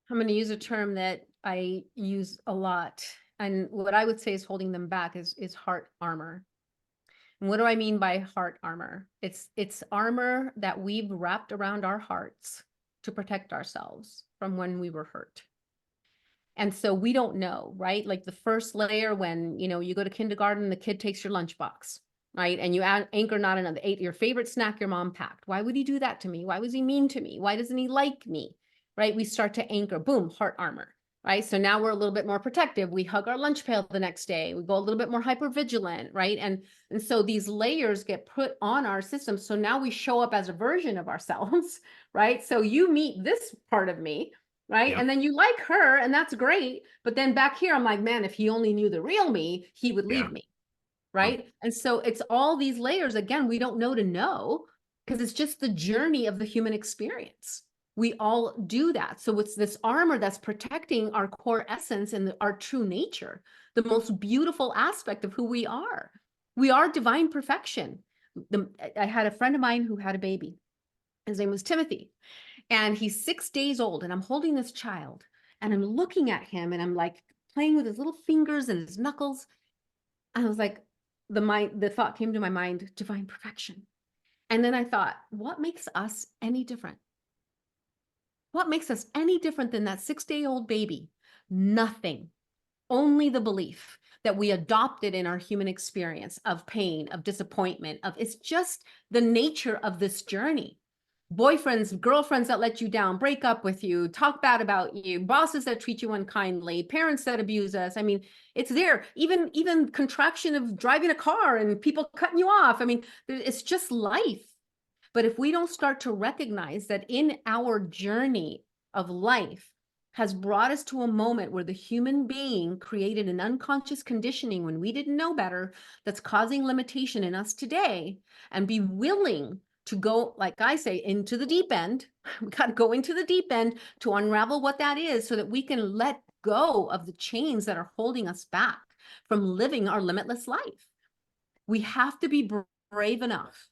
I'm going to use a term that I use a lot. And what I would say is holding them back is heart armor. And what do I mean by heart armor? It's armor that we've wrapped around our hearts to protect ourselves from when we were hurt. And so we don't know, right? Like the first layer, when you go to kindergarten, the kid takes your lunchbox, right? And you anchor not another, ate your favorite snack your mom packed. Why would he do that to me? Why was he mean to me? Why doesn't he like me? Right? We start to anchor, boom, heart armor. Right. So now we're a little bit more protective. We hug our lunch pail the next day. We go a little bit more hyper vigilant. Right. And so these layers get put on our system. So now we show up as a version of ourselves. Right. So you meet this part of me, right? Yeah. And then you like her, and that's great. But then back here, I'm like, man, if he only knew the real me, he would Yeah. leave me, right? And so it's all these layers. Again, we don't know to know, because it's just the journey of the human experience. We all do that. So it's this armor that's protecting our core essence and our true nature, the most beautiful aspect of who we are. We are divine perfection. I had a friend of mine who had a baby. His name was Timothy. And he's 6 days old, and I'm holding this child, and I'm looking at him, and I'm like playing with his little fingers and his knuckles. And I was like, the thought came to my mind, divine perfection. And then I thought, what makes us any different? What makes us any different than that 6 day old baby? Nothing. Only the belief that we adopted in our human experience of pain, of disappointment, of it's just the nature of this journey. Boyfriends, girlfriends that let you down, break up with you, talk bad about you, bosses that treat you unkindly, parents that abuse us. I mean, it's there. Even contraction of driving a car and people cutting you off. I mean, it's just life. But if we don't start to recognize that in our journey of life has brought us to a moment where the human being created an unconscious conditioning when we didn't know better, that's causing limitation in us today, and be willing to go, like I say, into the deep end. We got to go into the deep end to unravel what that is, so that we can let go of the chains that are holding us back from living our limitless life. We have to be brave enough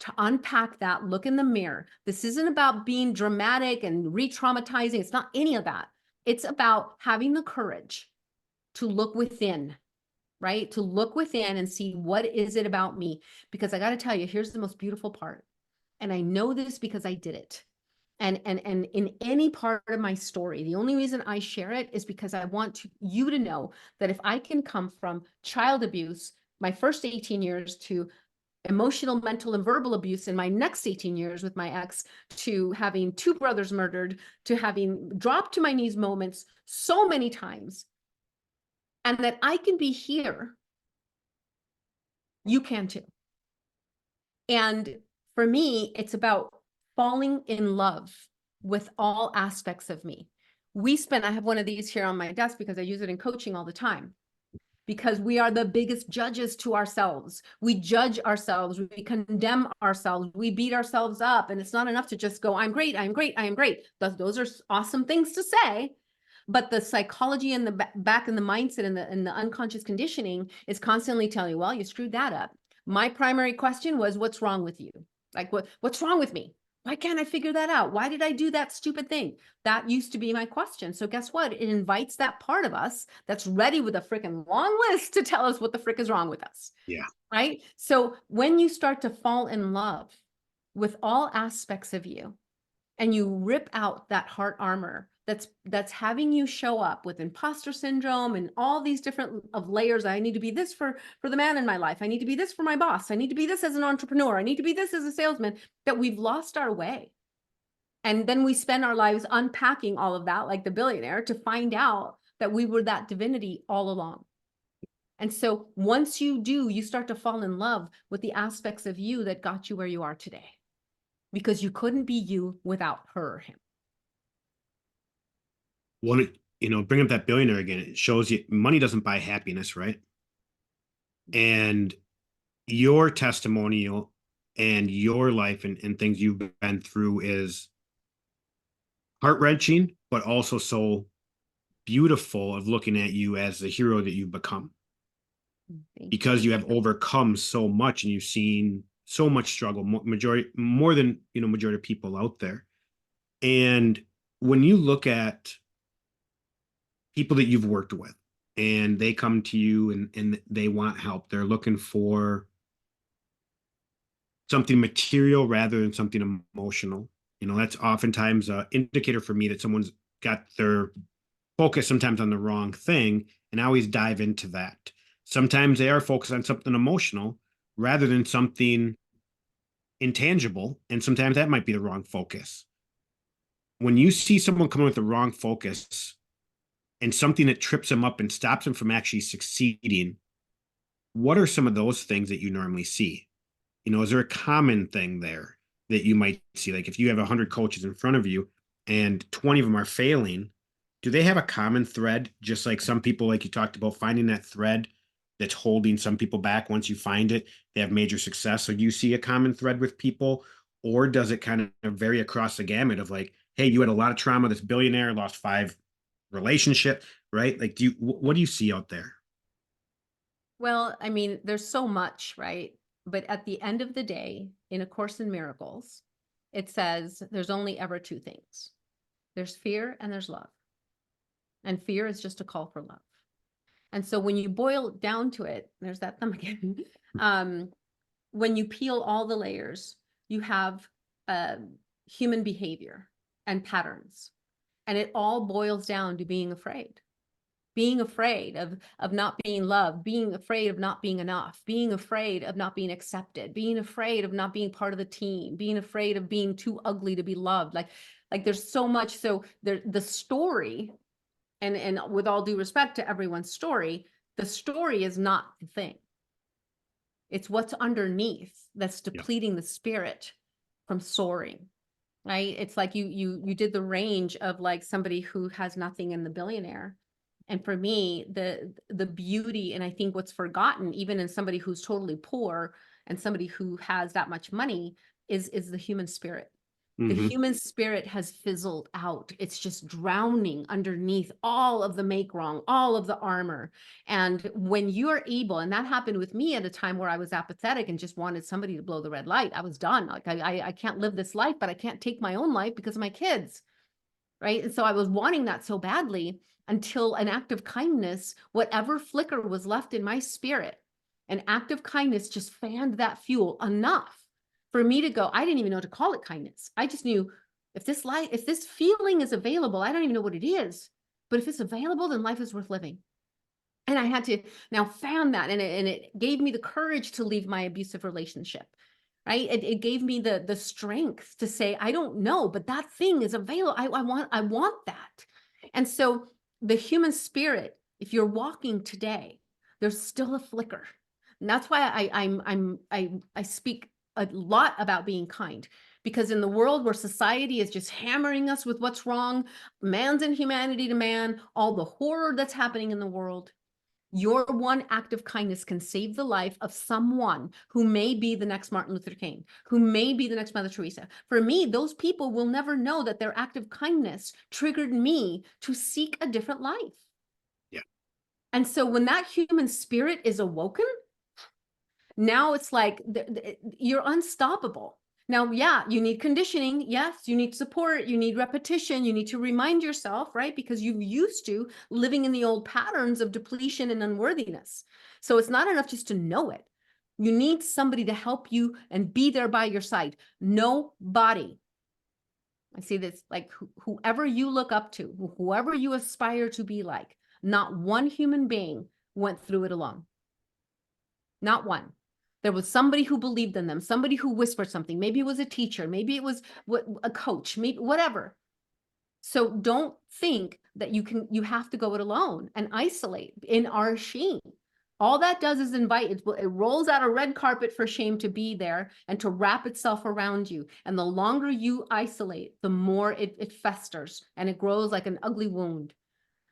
to unpack that, look in the mirror. This isn't about being dramatic and re-traumatizing. It's not any of that. It's about having the courage to look within, right? To look within and see, what is it about me? Because I got to tell you, here's the most beautiful part. And I know this because I did it. And in any part of my story, the only reason I share it is because I want you to know that if I can come from child abuse, my first 18 years, to emotional, mental, and verbal abuse in my next 18 years with my ex, to having 2 brothers murdered, to having dropped to my knees moments so many times, and that I can be here, you can too. And for me, it's about falling in love with all aspects of me. I have one of these here on my desk because I use it in coaching all the time. Because we are the biggest judges to ourselves. We judge ourselves, we condemn ourselves, we beat ourselves up. And it's not enough to just go, I'm great, I'm great, I am great. Those are awesome things to say. But the psychology and the back and the mindset and the unconscious conditioning is constantly telling you, well, you screwed that up. My primary question was, what's wrong with you? Like, what's wrong with me? Why can't I figure that out? Why did I do that stupid thing? That used to be my question. So guess what? It invites that part of us that's ready with a freaking long list to tell us what the frick is wrong with us. Yeah. Right? So when you start to fall in love with all aspects of you, and you rip out that heart armor that's having you show up with imposter syndrome and all these different of layers. I need to be this for the man in my life. I need to be this for my boss. I need to be this as an entrepreneur. I need to be this as a salesman. That we've lost our way. And then we spend our lives unpacking all of that, like the billionaire, to find out that we were that divinity all along. And so once you do, you start to fall in love with the aspects of you that got you where you are today, because you couldn't be you without her or him. Bring up that billionaire again. It shows you money doesn't buy happiness, right? And your testimonial and your life and things you've been through is heart-wrenching, but also so beautiful of looking at you as the hero that you've become, because you have overcome so much and you've seen so much struggle, more than majority of people out there. And when you look at people that you've worked with and they come to you and they want help, they're looking for something material rather than something emotional. That's oftentimes an indicator for me that someone's got their focus sometimes on the wrong thing. And I always dive into that. Sometimes they are focused on something emotional rather than something intangible. And sometimes that might be the wrong focus. When you see someone coming with the wrong focus and something that trips them up and stops them from actually succeeding, what are some of those things that you normally see? Is there a common thing there that you might see? Like if you have 100 coaches in front of you and 20 of them are failing, do they have a common thread? Just like some people, like you talked about, finding that thread that's holding some people back. Once you find it, they have major success. So do you see a common thread with people, or does it kind of vary across the gamut of like, hey, you had a lot of trauma, this billionaire lost 5 relationships, right? Like, what do you see out there? Well, I mean, there's so much, right? But at the end of the day, in A Course in Miracles, it says there's only ever 2 things. There's fear and there's love. And fear is just a call for love. And so when you boil down to it, there's that thumb again. When you peel all the layers, you have human behavior and patterns. And it all boils down to being afraid. Being afraid of not being loved, being afraid of not being enough, being afraid of not being accepted, being afraid of not being part of the team, being afraid of being too ugly to be loved. Like there's so much. So the story, and with all due respect to everyone's story, the story is not the thing. It's what's underneath that's depleting the spirit from soaring, right? It's like you did the range of like somebody who has nothing in the billionaire. And for me, the beauty, and I think what's forgotten, even in somebody who's totally poor and somebody who has that much money, is the human spirit. The human spirit has fizzled out. It's just drowning underneath all of the make wrong, all of the armor. And when you're able, and that happened with me at a time where I was apathetic and just wanted somebody to blow the red light. I was done. Like I can't live this life, but I can't take my own life because of my kids. Right. And so I was wanting that so badly until an act of kindness, whatever flicker was left in my spirit, an act of kindness just fanned that fuel enough for me to go, I didn't even know to call it kindness. I just knew if this feeling is available, I don't even know what it is, but if it's available, then life is worth living. And I had to now fan that. And it gave me the courage to leave my abusive relationship. Right. It gave me the strength to say, I don't know, but that thing is available. I want that. And so the human spirit, if you're walking today, there's still a flicker. And that's why I speak a lot about being kind, because in the world where society is just hammering us with what's wrong, man's inhumanity to man, all the horror that's happening in the world, your one act of kindness can save the life of someone who may be the next Martin Luther King, who may be the next Mother Teresa. For me, those people will never know that their act of kindness triggered me to seek a different life. Yeah. And so when that human spirit is awoken, now it's like you're unstoppable. Now, yeah, you need conditioning. Yes, you need support. You need repetition. You need to remind yourself, right? Because you're used to living in the old patterns of depletion and unworthiness. So it's not enough just to know it. You need somebody to help you and be there by your side. Nobody. I see this, like whoever you look up to, whoever you aspire to be like, not one human being went through it alone. Not one. There was somebody who believed in them, somebody who whispered something. Maybe it was a teacher, maybe it was a coach, maybe whatever. So don't think that you have to go it alone and isolate in our shame. All that does is invite, it rolls out a red carpet for shame to be there and to wrap itself around you. And the longer you isolate, the more it festers and it grows like an ugly wound.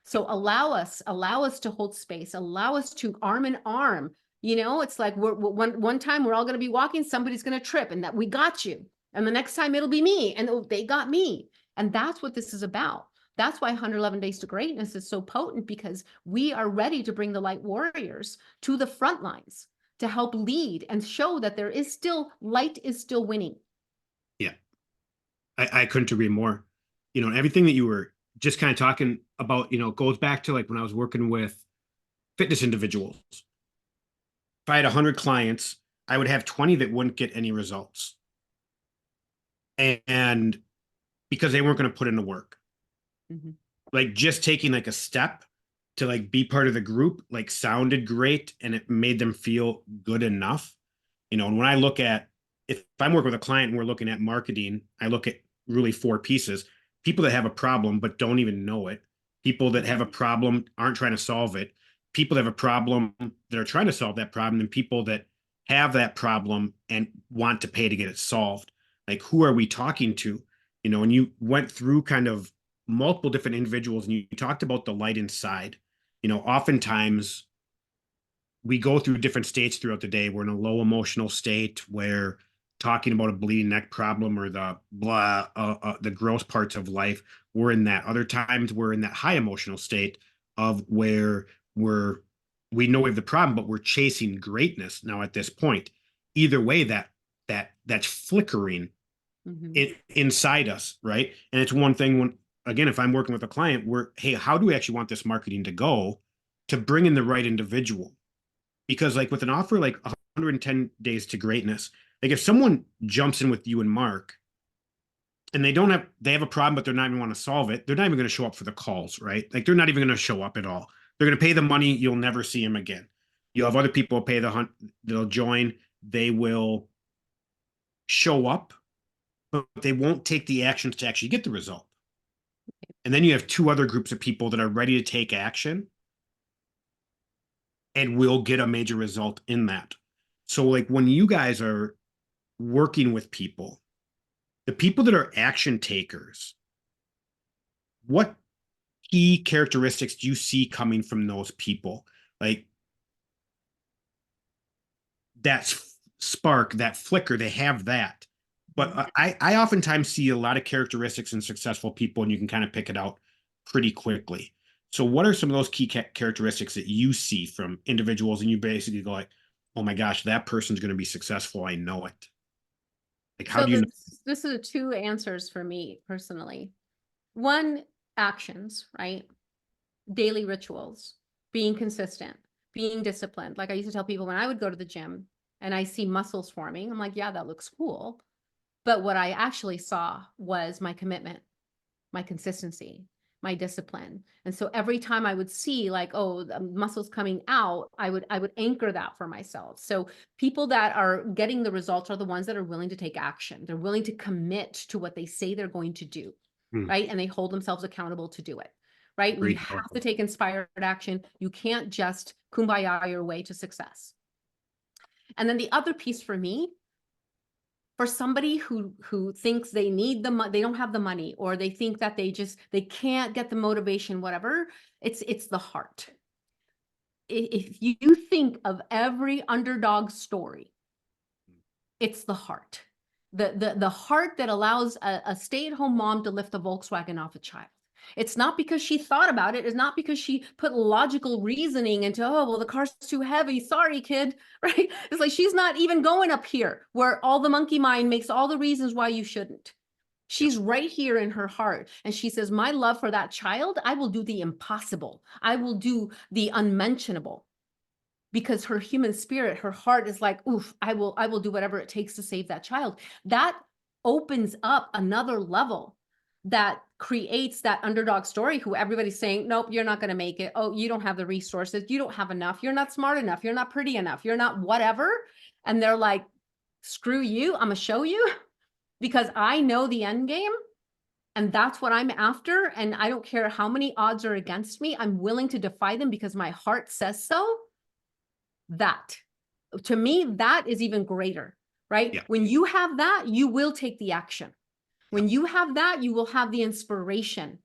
So allow us to hold space, allow us to arm in arm. You know, it's like one time we're all going to be walking, somebody's going to trip, and that we got you. And the next time it'll be me, and they got me. And that's what this is about. That's why 111 Days to Greatness is so potent, because we are ready to bring the light warriors to the front lines to help lead and show that there is still, light is still winning. Yeah, I couldn't agree more. You know, everything that you were just kind of talking about, you know, goes back to like when I was working with fitness individuals. If I had 100 clients, I would have 20 that wouldn't get any results. And because they weren't going to put in the work. Mm-hmm. Like just taking like a step to like be part of the group, like sounded great and it made them feel good enough. You know, and when I look at, if I'm working with a client and we're looking at marketing, I look at really 4 pieces: people that have a problem but don't even know it, people that have a problem aren't trying to solve it, people that have a problem that are trying to solve that problem, and people that have that problem and want to pay to get it solved. Like, who are we talking to? You know, and you went through kind of multiple different individuals and you talked about the light inside. You know, oftentimes we go through different states throughout the day. We're in a low emotional state where talking about a bleeding neck problem or the the gross parts of life, we're in that. Other times we're in that high emotional state of where we know we have the problem, but we're chasing greatness now at this point. Either way, that's flickering inside us, right? And it's one thing when, again, if I'm working with a client, hey, how do we actually want this marketing to go to bring in the right individual? Because like with an offer like 110 Days to Greatness, like if someone jumps in with you and Mark and they have a problem, but they're not even want to solve it, they're not even going to show up for the calls, right? Like they're not even going to show up at all. They're going to pay the money. You'll never see them again. You'll have other people pay they'll join, they will show up, but they won't take the actions to actually get the result. And then you have 2 other groups of people that are ready to take action and will get a major result in that. So like when you guys are working with people, the people that are action takers, what key characteristics do you see coming from those people? Like that spark, that flicker, they have that. But I oftentimes see a lot of characteristics in successful people, and you can kind of pick it out pretty quickly. So what are some of those key characteristics that you see from individuals, and you basically go like, oh my gosh, that person's going to be successful. I know it. Like, how do you know? This is 2 answers for me personally. 1, actions, right? Daily rituals, being consistent, being disciplined. Like I used to tell people when I would go to the gym and I see muscles forming, I'm like, yeah, that looks cool. But what I actually saw was my commitment, my consistency, my discipline. And so every time I would see like, oh, the muscles coming out, I would anchor that for myself. So people that are getting the results are the ones that are willing to take action. They're willing to commit to what they say they're going to do, right? And they hold themselves accountable to do it, right? And you have to take inspired action. You can't just kumbaya your way to success. And then the other piece for me, for somebody who thinks they need they don't have the money, or they think that they can't get the motivation, whatever, it's the heart. If you think of every underdog story, it's the heart. The heart that allows a stay-at-home mom to lift a Volkswagen off a child. It's not because she thought about it. It's not because she put logical reasoning into, oh, well, the car's too heavy. Sorry, kid, right? It's like she's not even going up here where all the monkey mind makes all the reasons why you shouldn't. She's right here in her heart. And she says, my love for that child, I will do the impossible. I will do the unmentionable. Because her human spirit, her heart is like, oof, I will do whatever it takes to save that child. That opens up another level that creates that underdog story who everybody's saying, nope, you're not going to make it. Oh, you don't have the resources. You don't have enough. You're not smart enough. You're not pretty enough. You're not whatever. And they're like, screw you. I'm going to show you because I know the end game. And that's what I'm after. And I don't care how many odds are against me. I'm willing to defy them because my heart says so. that. To me, that is even greater, right? Yeah. When you have that, you will take the action. When you have that, you will have the inspiration,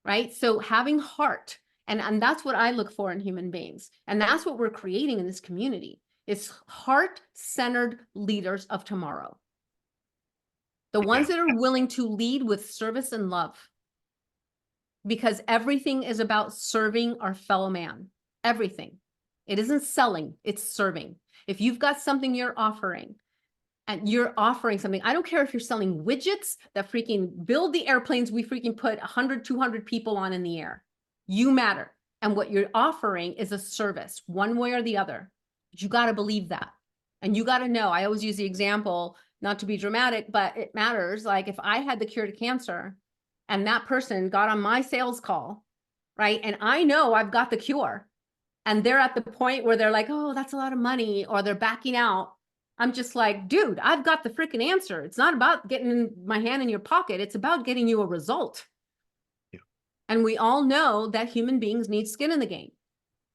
right? So having heart, and that's what I look for in human beings. And that's what we're creating in this community. It's heart-centered leaders of tomorrow. The ones that are willing to lead with service and love. Because everything is about serving our fellow man. Everything. It isn't selling, it's serving. If you've got something you're offering, and you're offering something, I don't care if you're selling widgets that freaking build the airplanes we freaking put 100, 200 people on in the air. You matter. And what you're offering is a service, one way or the other. But you got to believe that. And you got to know, I always use the example, not to be dramatic, but it matters. Like if I had the cure to cancer and that person got on my sales call, right? And I know I've got the cure and they're at the point where they're like, oh, that's a lot of money, or they're backing out. I'm just like, dude, I've got the freaking answer. It's not about getting my hand in your pocket. It's about getting you a result. Yeah. And we all know that human beings need skin in the game.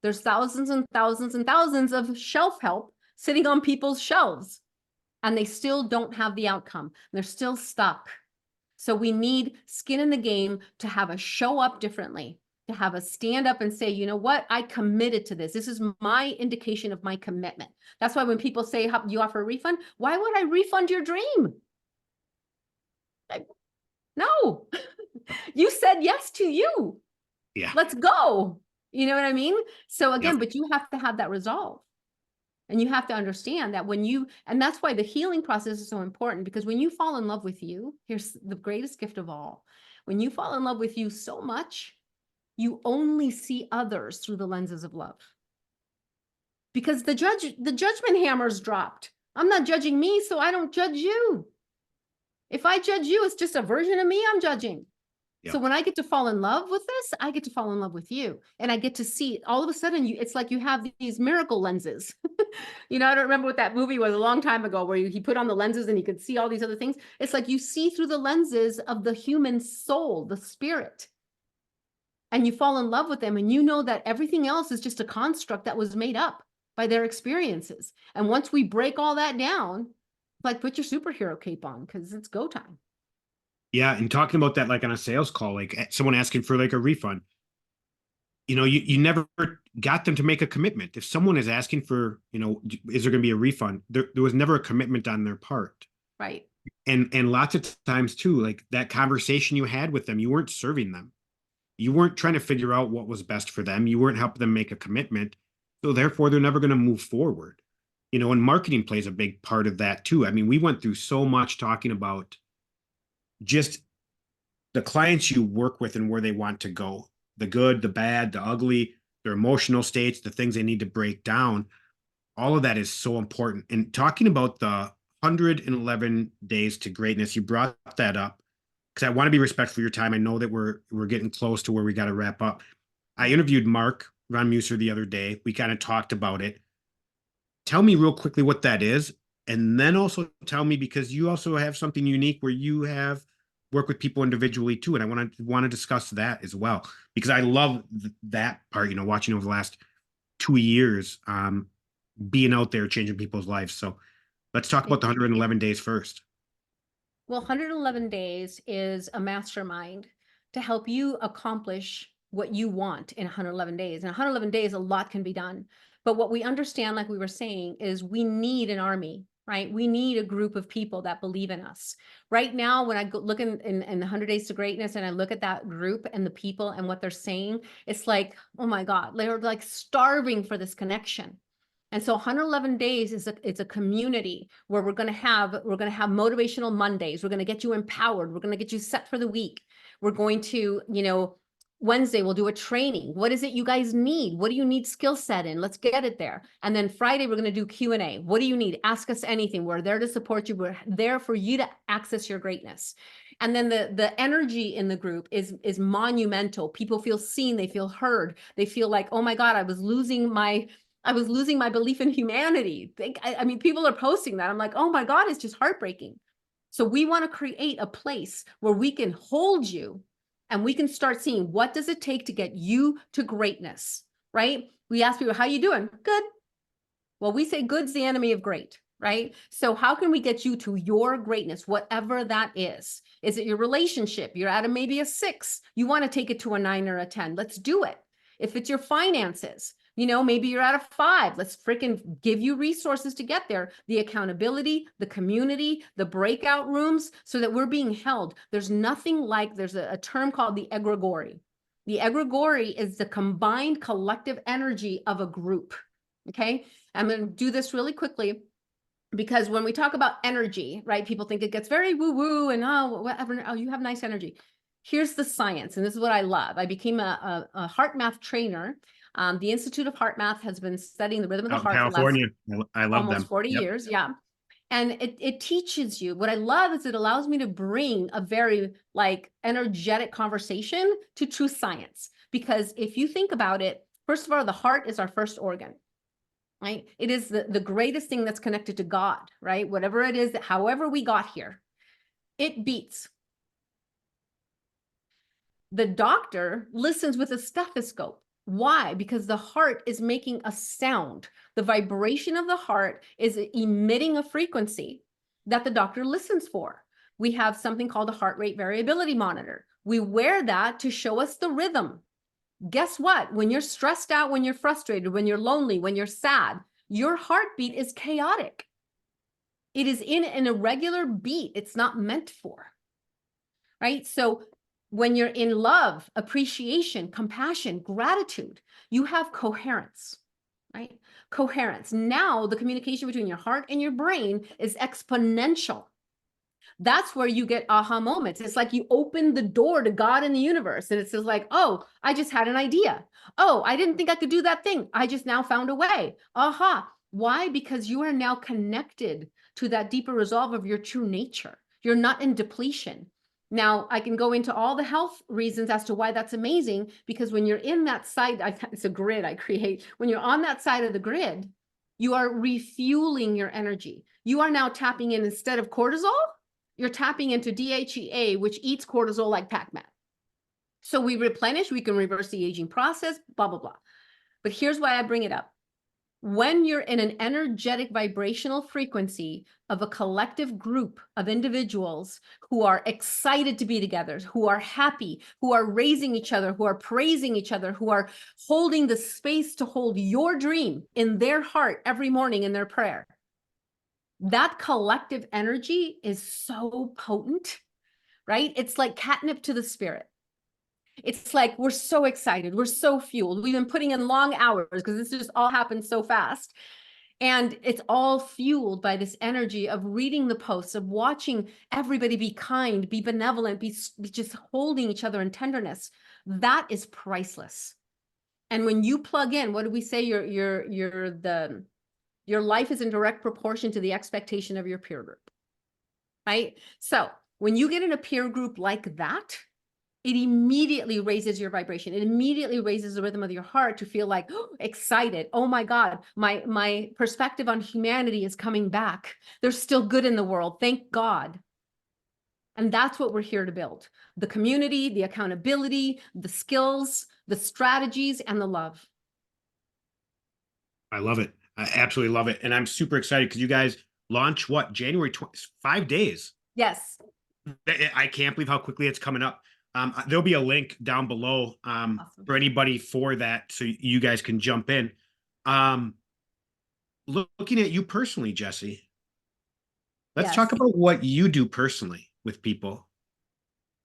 There's thousands and thousands and thousands of shelf help sitting on people's shelves, and they still don't have the outcome. They're still stuck. So we need skin in the game to have a show up differently, to have a stand up and say, you know what, I committed to this. This is my indication of my commitment. That's why when people say you offer a refund, why would I refund your dream? No, you said yes to you. Yeah. Let's go. You know what I mean? So again, Yep. but you have to have that resolve. And you have to understand that and that's why the healing process is so important, because when you fall in love with you, here's the greatest gift of all. When you fall in love with you so much, you only see others through the lenses of love. Because the judgment hammer's dropped. I'm not judging me, so I don't judge you. If I judge you, it's just a version of me I'm judging. Yeah. So when I get to fall in love with this, I get to fall in love with you. And I get to see all of a sudden it's like you have these miracle lenses. You know, I don't remember what that movie was a long time ago where he put on the lenses and he could see all these other things. It's like you see through the lenses of the human soul, the spirit. And you fall in love with them, and you know that everything else is just a construct that was made up by their experiences. And once we break all that down, like put your superhero cape on, because it's go time. Yeah. And talking about that, like on a sales call, like someone asking for like a refund, you never got them to make a commitment. If someone is asking for, is there going to be a refund? There was never a commitment on their part. Right. And lots of times too, like that conversation you had with them, you weren't serving them. You weren't trying to figure out what was best for them. You weren't helping them make a commitment. So therefore, they're never going to move forward. And marketing plays a big part of that too. I mean, we went through so much talking about just the clients you work with and where they want to go, the good, the bad, the ugly, their emotional states, the things they need to break down. All of that is so important. And talking about the 111 days to greatness, you brought that up because I want to be respectful of your time. I know that we're getting close to where we got to wrap up. I interviewed Mark Von Muser the other day. We kind of talked about it. Tell me real quickly what that is. And then also tell me, because you also have something unique where you have work with people individually too. And I want to discuss that as well, because I love that part, watching over the last 2 years, being out there, changing people's lives. So let's talk about the 111 days first. Well, 111 days is a mastermind to help you accomplish what you want in 111 days. In 111 days, a lot can be done. But what we understand, like we were saying, is we need an army, right? We need a group of people that believe in us. Right now, when I look in the 100 Days to Greatness and I look at that group and the people and what they're saying, it's like, oh my God, they're like starving for this connection. And so 111 days it's a community where we're going to have motivational Mondays. We're going to get you empowered. We're going to get you set for the week. We're going to, Wednesday we'll do a training. What is it you guys need? What do you need skill set in? Let's get it there. And then Friday we're going to do Q&A. What do you need? Ask us anything. We're there to support you. We're there for you to access your greatness. And then the energy in the group is monumental. People feel seen. They feel heard. They feel like, oh my God, I was losing my belief in humanity. I mean, people are posting that. I'm like, oh my God, it's just heartbreaking. So we want to create a place where we can hold you and we can start seeing what does it take to get you to greatness, right? We ask people, how you doing? Good. Well, we say good's the enemy of great, right? So how can we get you to your greatness, whatever that is? Is it your relationship? You're at maybe a 6. You want to take it to a 9 or a 10. Let's do it. If it's your finances, maybe you're at a 5. Let's freaking give you resources to get there. The accountability, the community, the breakout rooms, so that we're being held. There's nothing like, there's a term called the egregore. The egregore is the combined collective energy of a group. Okay. I'm going to do this really quickly, because when we talk about energy, right, people think it gets very woo woo and oh, whatever. Oh, you have nice energy. Here's the science. And this is what I love. I became a heart math trainer. The Institute of Heart Math has been studying the rhythm of the Out in heart for the last California. I love almost them. 40 Yep. years. Yeah. And it teaches you. What I love is it allows me to bring a very energetic conversation to true science. Because if you think about it, first of all, the heart is our first organ. Right? It is the greatest thing that's connected to God, right? Whatever it is, however we got here, it beats. The doctor listens with a stethoscope. Why? Because the heart is making a sound. The vibration of the heart is emitting a frequency that the doctor listens for. We have something called a heart rate variability monitor. We wear that to show us the rhythm. Guess what? When you're stressed out, when you're frustrated, when you're lonely, when you're sad, your heartbeat is chaotic. It is in an irregular beat. It's not meant for, right? So when you're in love, appreciation, compassion, gratitude, you have coherence, right? Coherence. Now the communication between your heart and your brain is exponential. That's where you get aha moments. It's like you open the door to God in the universe, and it says like, oh, I just had an idea. Oh, I didn't think I could do that thing. I just now found a way. Aha. Why? Because you are now connected to that deeper resolve of your true nature. You're not in depletion. Now, I can go into all the health reasons as to why that's amazing, because when you're in that side, it's a grid I create. When you're on that side of the grid, you are refueling your energy. You are now tapping in, instead of cortisol, you're tapping into DHEA, which eats cortisol like Pac-Man. So we replenish, we can reverse the aging process, blah, blah, blah. But here's why I bring it up. When you're in an energetic vibrational frequency of a collective group of individuals who are excited to be together, who are happy, who are raising each other, who are praising each other, who are holding the space to hold your dream in their heart every morning in their prayer, that collective energy is so potent, right? It's like catnip to the spirit. It's like, we're so excited. We're so fueled. We've been putting in long hours because this just all happened so fast. And it's all fueled by this energy of reading the posts, of watching everybody be kind, be benevolent, be just holding each other in tenderness. That is priceless. And when you plug in, what do we say? Your life is in direct proportion to the expectation of your peer group, right? So when you get in a peer group like that, it immediately raises your vibration. It immediately raises the rhythm of your heart to feel like, oh, excited. Oh my God, my perspective on humanity is coming back. There's still good in the world. Thank God. And that's what we're here to build. The community, the accountability, the skills, the strategies, and the love. I love it. I absolutely love it. And I'm super excited because you guys launch what? January 20, 5 days. Yes. I can't believe how quickly it's coming up. There'll be a link down below Awesome. for anybody for that, so you guys can jump in. Looking at you personally, Jessie, let's talk about what you do personally with people.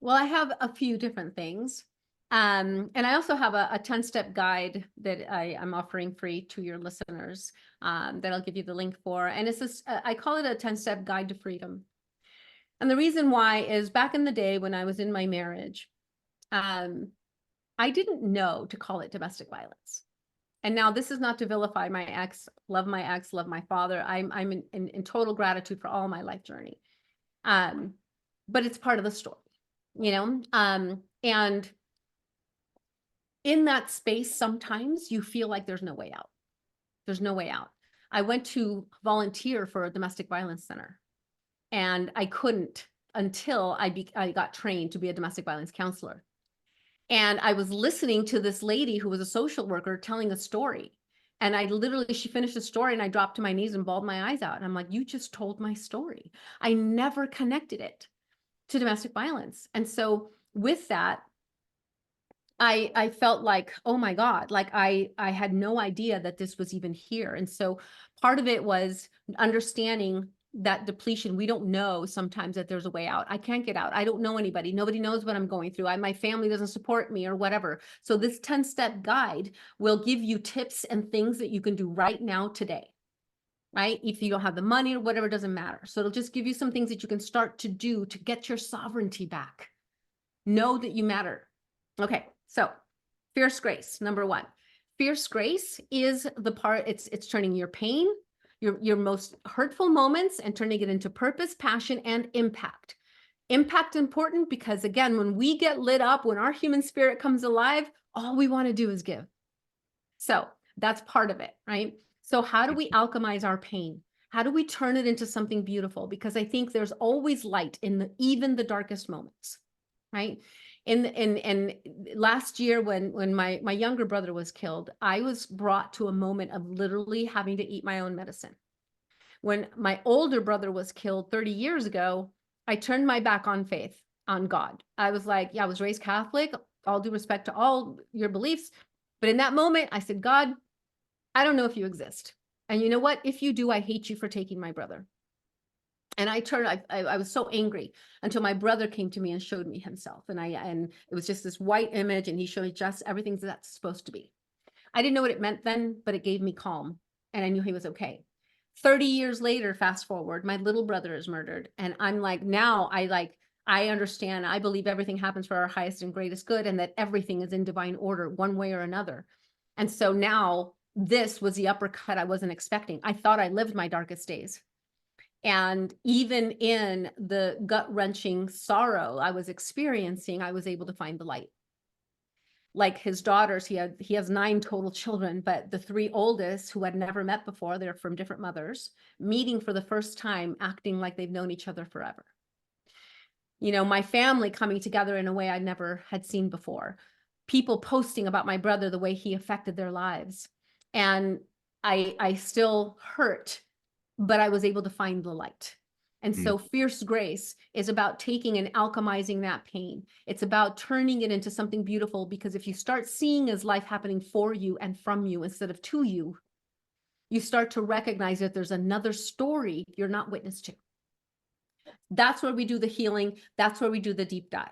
Well, I have a few different things. And I also have a 10-step guide that I'm offering free to your listeners that I'll give you the link for. And it's this, I call it a 10-step guide to freedom. And the reason why is back in the day when I was in my marriage, I didn't know to call it domestic violence. And now this is not to vilify my ex, love my father. I'm in total gratitude for all my life journey. But it's part of the story, and in that space, sometimes you feel like there's no way out. There's no way out. I went to volunteer for a domestic violence center, and I couldn't until I got trained to be a domestic violence counselor. And I was listening to this lady who was a social worker telling a story. And I literally, she finished the story and I dropped to my knees and bawled my eyes out. And I'm like, you just told my story. I never connected it to domestic violence. And so with that, I felt like, oh my God, like I had no idea that this was even here. And so part of it was understanding that depletion. We don't know sometimes that there's a way out. I can't get out. I don't know anybody. Nobody knows what I'm going through. My family doesn't support me or whatever. So this 10-step guide will give you tips and things that you can do right now today. Right? If you don't have the money or whatever, it doesn't matter. So it'll just give you some things that you can start to do to get your sovereignty back. Know that you matter. Okay, so fierce grace, number one. Fierce grace is the part, it's turning your pain, your most hurtful moments and turning it into purpose, passion, and impact. Impact important because again, when we get lit up, when our human spirit comes alive, all we want to do is give. So that's part of it, right? So how do we alchemize our pain? How do we turn it into something beautiful? Because I think there's always light in even the darkest moments, right? And last year when my younger brother was killed, I was brought to a moment of literally having to eat my own medicine. When my older brother was killed 30 years ago, I turned my back on faith, on God. I was like, yeah, I was raised Catholic, all due respect to all your beliefs. But in that moment, I said, God, I don't know if you exist. And you know what? If you do, I hate you for taking my brother. And I was so angry until my brother came to me and showed me himself. And it was just this white image and he showed me just everything that's supposed to be. I didn't know what it meant then, but it gave me calm and I knew he was okay. 30 years later, fast forward, my little brother is murdered. And I'm like, now I understand. I believe everything happens for our highest and greatest good and that everything is in divine order one way or another. And so now this was the uppercut I wasn't expecting. I thought I lived my darkest days. And even in the gut-wrenching sorrow I was experiencing, I was able to find the light. Like his daughters, he has 9 total children, but the 3 oldest who had never met before, they're from different mothers, meeting for the first time, acting like they've known each other forever. You know, my family coming together in a way I never had seen before. People posting about my brother, the way he affected their lives. And I still hurt, but I was able to find the light. And so fierce grace is about taking and alchemizing that pain. It's about turning it into something beautiful, because if you start seeing as life happening for you and from you instead of to you, you start to recognize that there's another story you're not witness to. That's where we do the healing. That's where we do the deep dive.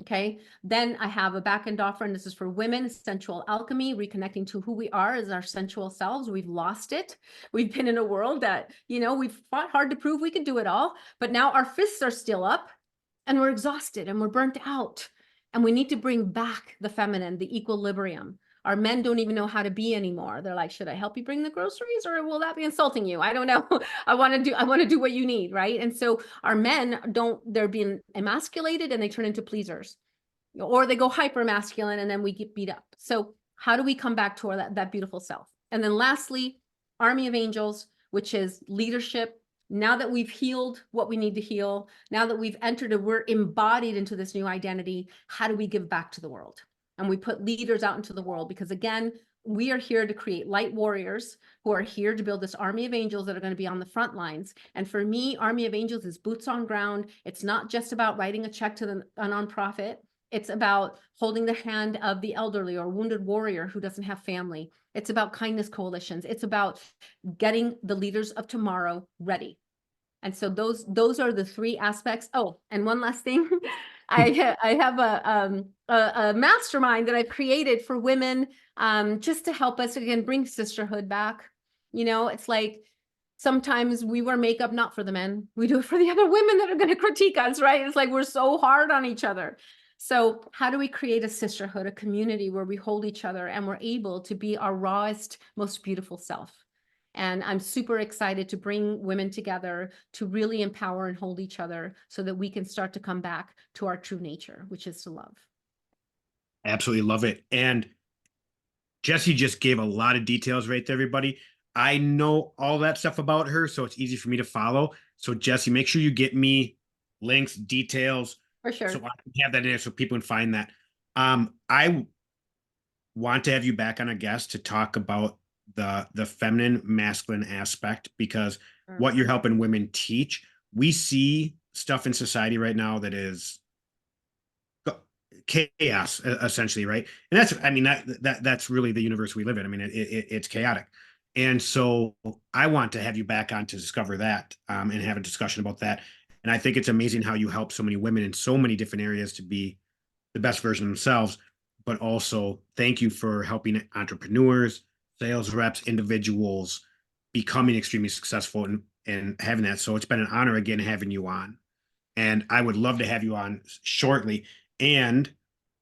Okay. Then I have a back-end offer, and this is for women, sensual alchemy, reconnecting to who we are as our sensual selves. We've lost it. We've been in a world that, you know, we've fought hard to prove we could do it all, but now our fists are still up and we're exhausted and we're burnt out. And we need to bring back the feminine, the equilibrium. Our men don't even know how to be anymore. They're like, should I help you bring the groceries, or will that be insulting you? I don't know. I want to do what you need, right? And so our men they're being emasculated and they turn into pleasers, or they go hyper masculine and then we get beat up. So how do we come back to that beautiful self? And then lastly, army of angels, which is leadership. Now that we've healed what we need to heal, now that we've entered and we're embodied into this new identity, how do we give back to the world? And we put leaders out into the world, because again, we are here to create light warriors who are here to build this army of angels that are going to be on the front lines. And for me, army of angels is boots on ground. It's not just about writing a check to a nonprofit. It's about holding the hand of the elderly or wounded warrior who doesn't have family. It's about kindness coalitions. It's about getting the leaders of tomorrow ready. And so those are the 3 aspects. Oh, and one last thing. I have a mastermind that I've created for women, just to help us, again, bring sisterhood back. You know, it's like sometimes we wear makeup not for the men. We do it for the other women that are going to critique us, right? It's like we're so hard on each other. So how do we create a sisterhood, a community where we hold each other and we're able to be our rawest, most beautiful self? And I'm super excited to bring women together to really empower and hold each other so that we can start to come back to our true nature, which is to love. Absolutely love it. And Jessie just gave a lot of details right there, everybody. I know all that stuff about her, so it's easy for me to follow. So Jessie, make sure you get me links, details, For sure. so I can have that in there so people can find that. I want to have you back on a guest to talk about the feminine masculine aspect, because Mm. what you're helping women teach, we see stuff in society right now that is chaos, essentially, right? And that's, I mean, that's really the universe we live in. I mean, it's chaotic. And so I want to have you back on to discover that, and have a discussion about that. And I think it's amazing how you help so many women in so many different areas to be the best version of themselves. But also thank you for helping entrepreneurs, sales reps, individuals becoming extremely successful and having that. So it's been an honor again having you on. And I would love to have you on shortly. And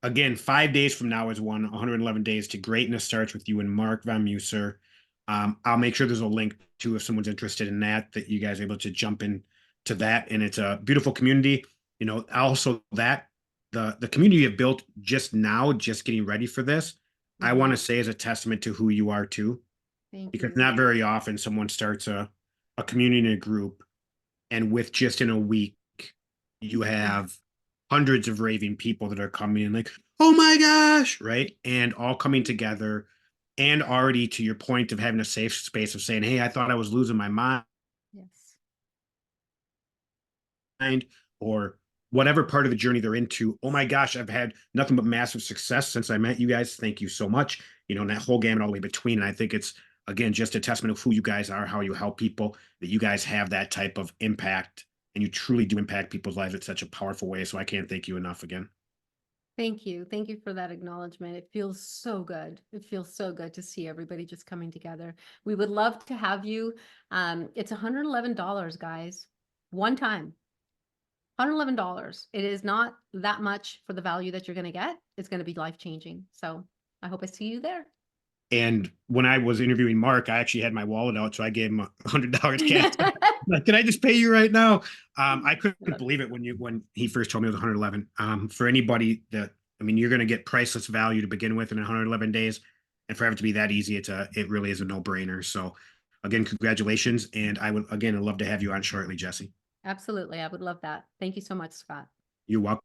again, 5 days from now is 111 days to greatness starts with you and Mark Van Muser. I'll make sure there's a link to, if someone's interested in that you guys are able to jump in to that. And it's a beautiful community. You know, also that the community you have built just now, just getting ready for this, I want to say is a testament to who you are too. Thank Because you. not very often someone starts a community in a group, and with just in a week, you have hundreds of raving people that are coming in like, oh my gosh, right? And all coming together, and already to your point of having a safe space of saying, hey, I thought I was losing my mind, Yes. or whatever part of the journey they're into. Oh my gosh, I've had nothing but massive success since I met you guys. Thank you so much. You know, and that whole gamut all the way between. And I think it's, again, just a testament of who you guys are, how you help people, that you guys have that type of impact, and you truly do impact people's lives in such a powerful way. So I can't thank you enough again. Thank you. Thank you for that acknowledgement. It feels so good. It feels so good to see everybody just coming together. We would love to have you. It's $111, guys. One time. $111. It is not that much for the value that you're going to get. It's going to be life-changing. So I hope I see you there. And when I was interviewing Mark, I actually had my wallet out, so I gave him $100 cash. Like, can I just pay you right now? I couldn't believe it when he first told me it was 111. For anybody that, I mean, you're going to get priceless value to begin with in 111 days, and for it to be that easy, it really is a no brainer. So, again, congratulations, and I would again I'd love to have you on shortly, Jessie. Absolutely. I would love that. Thank you so much, Scott. You're welcome.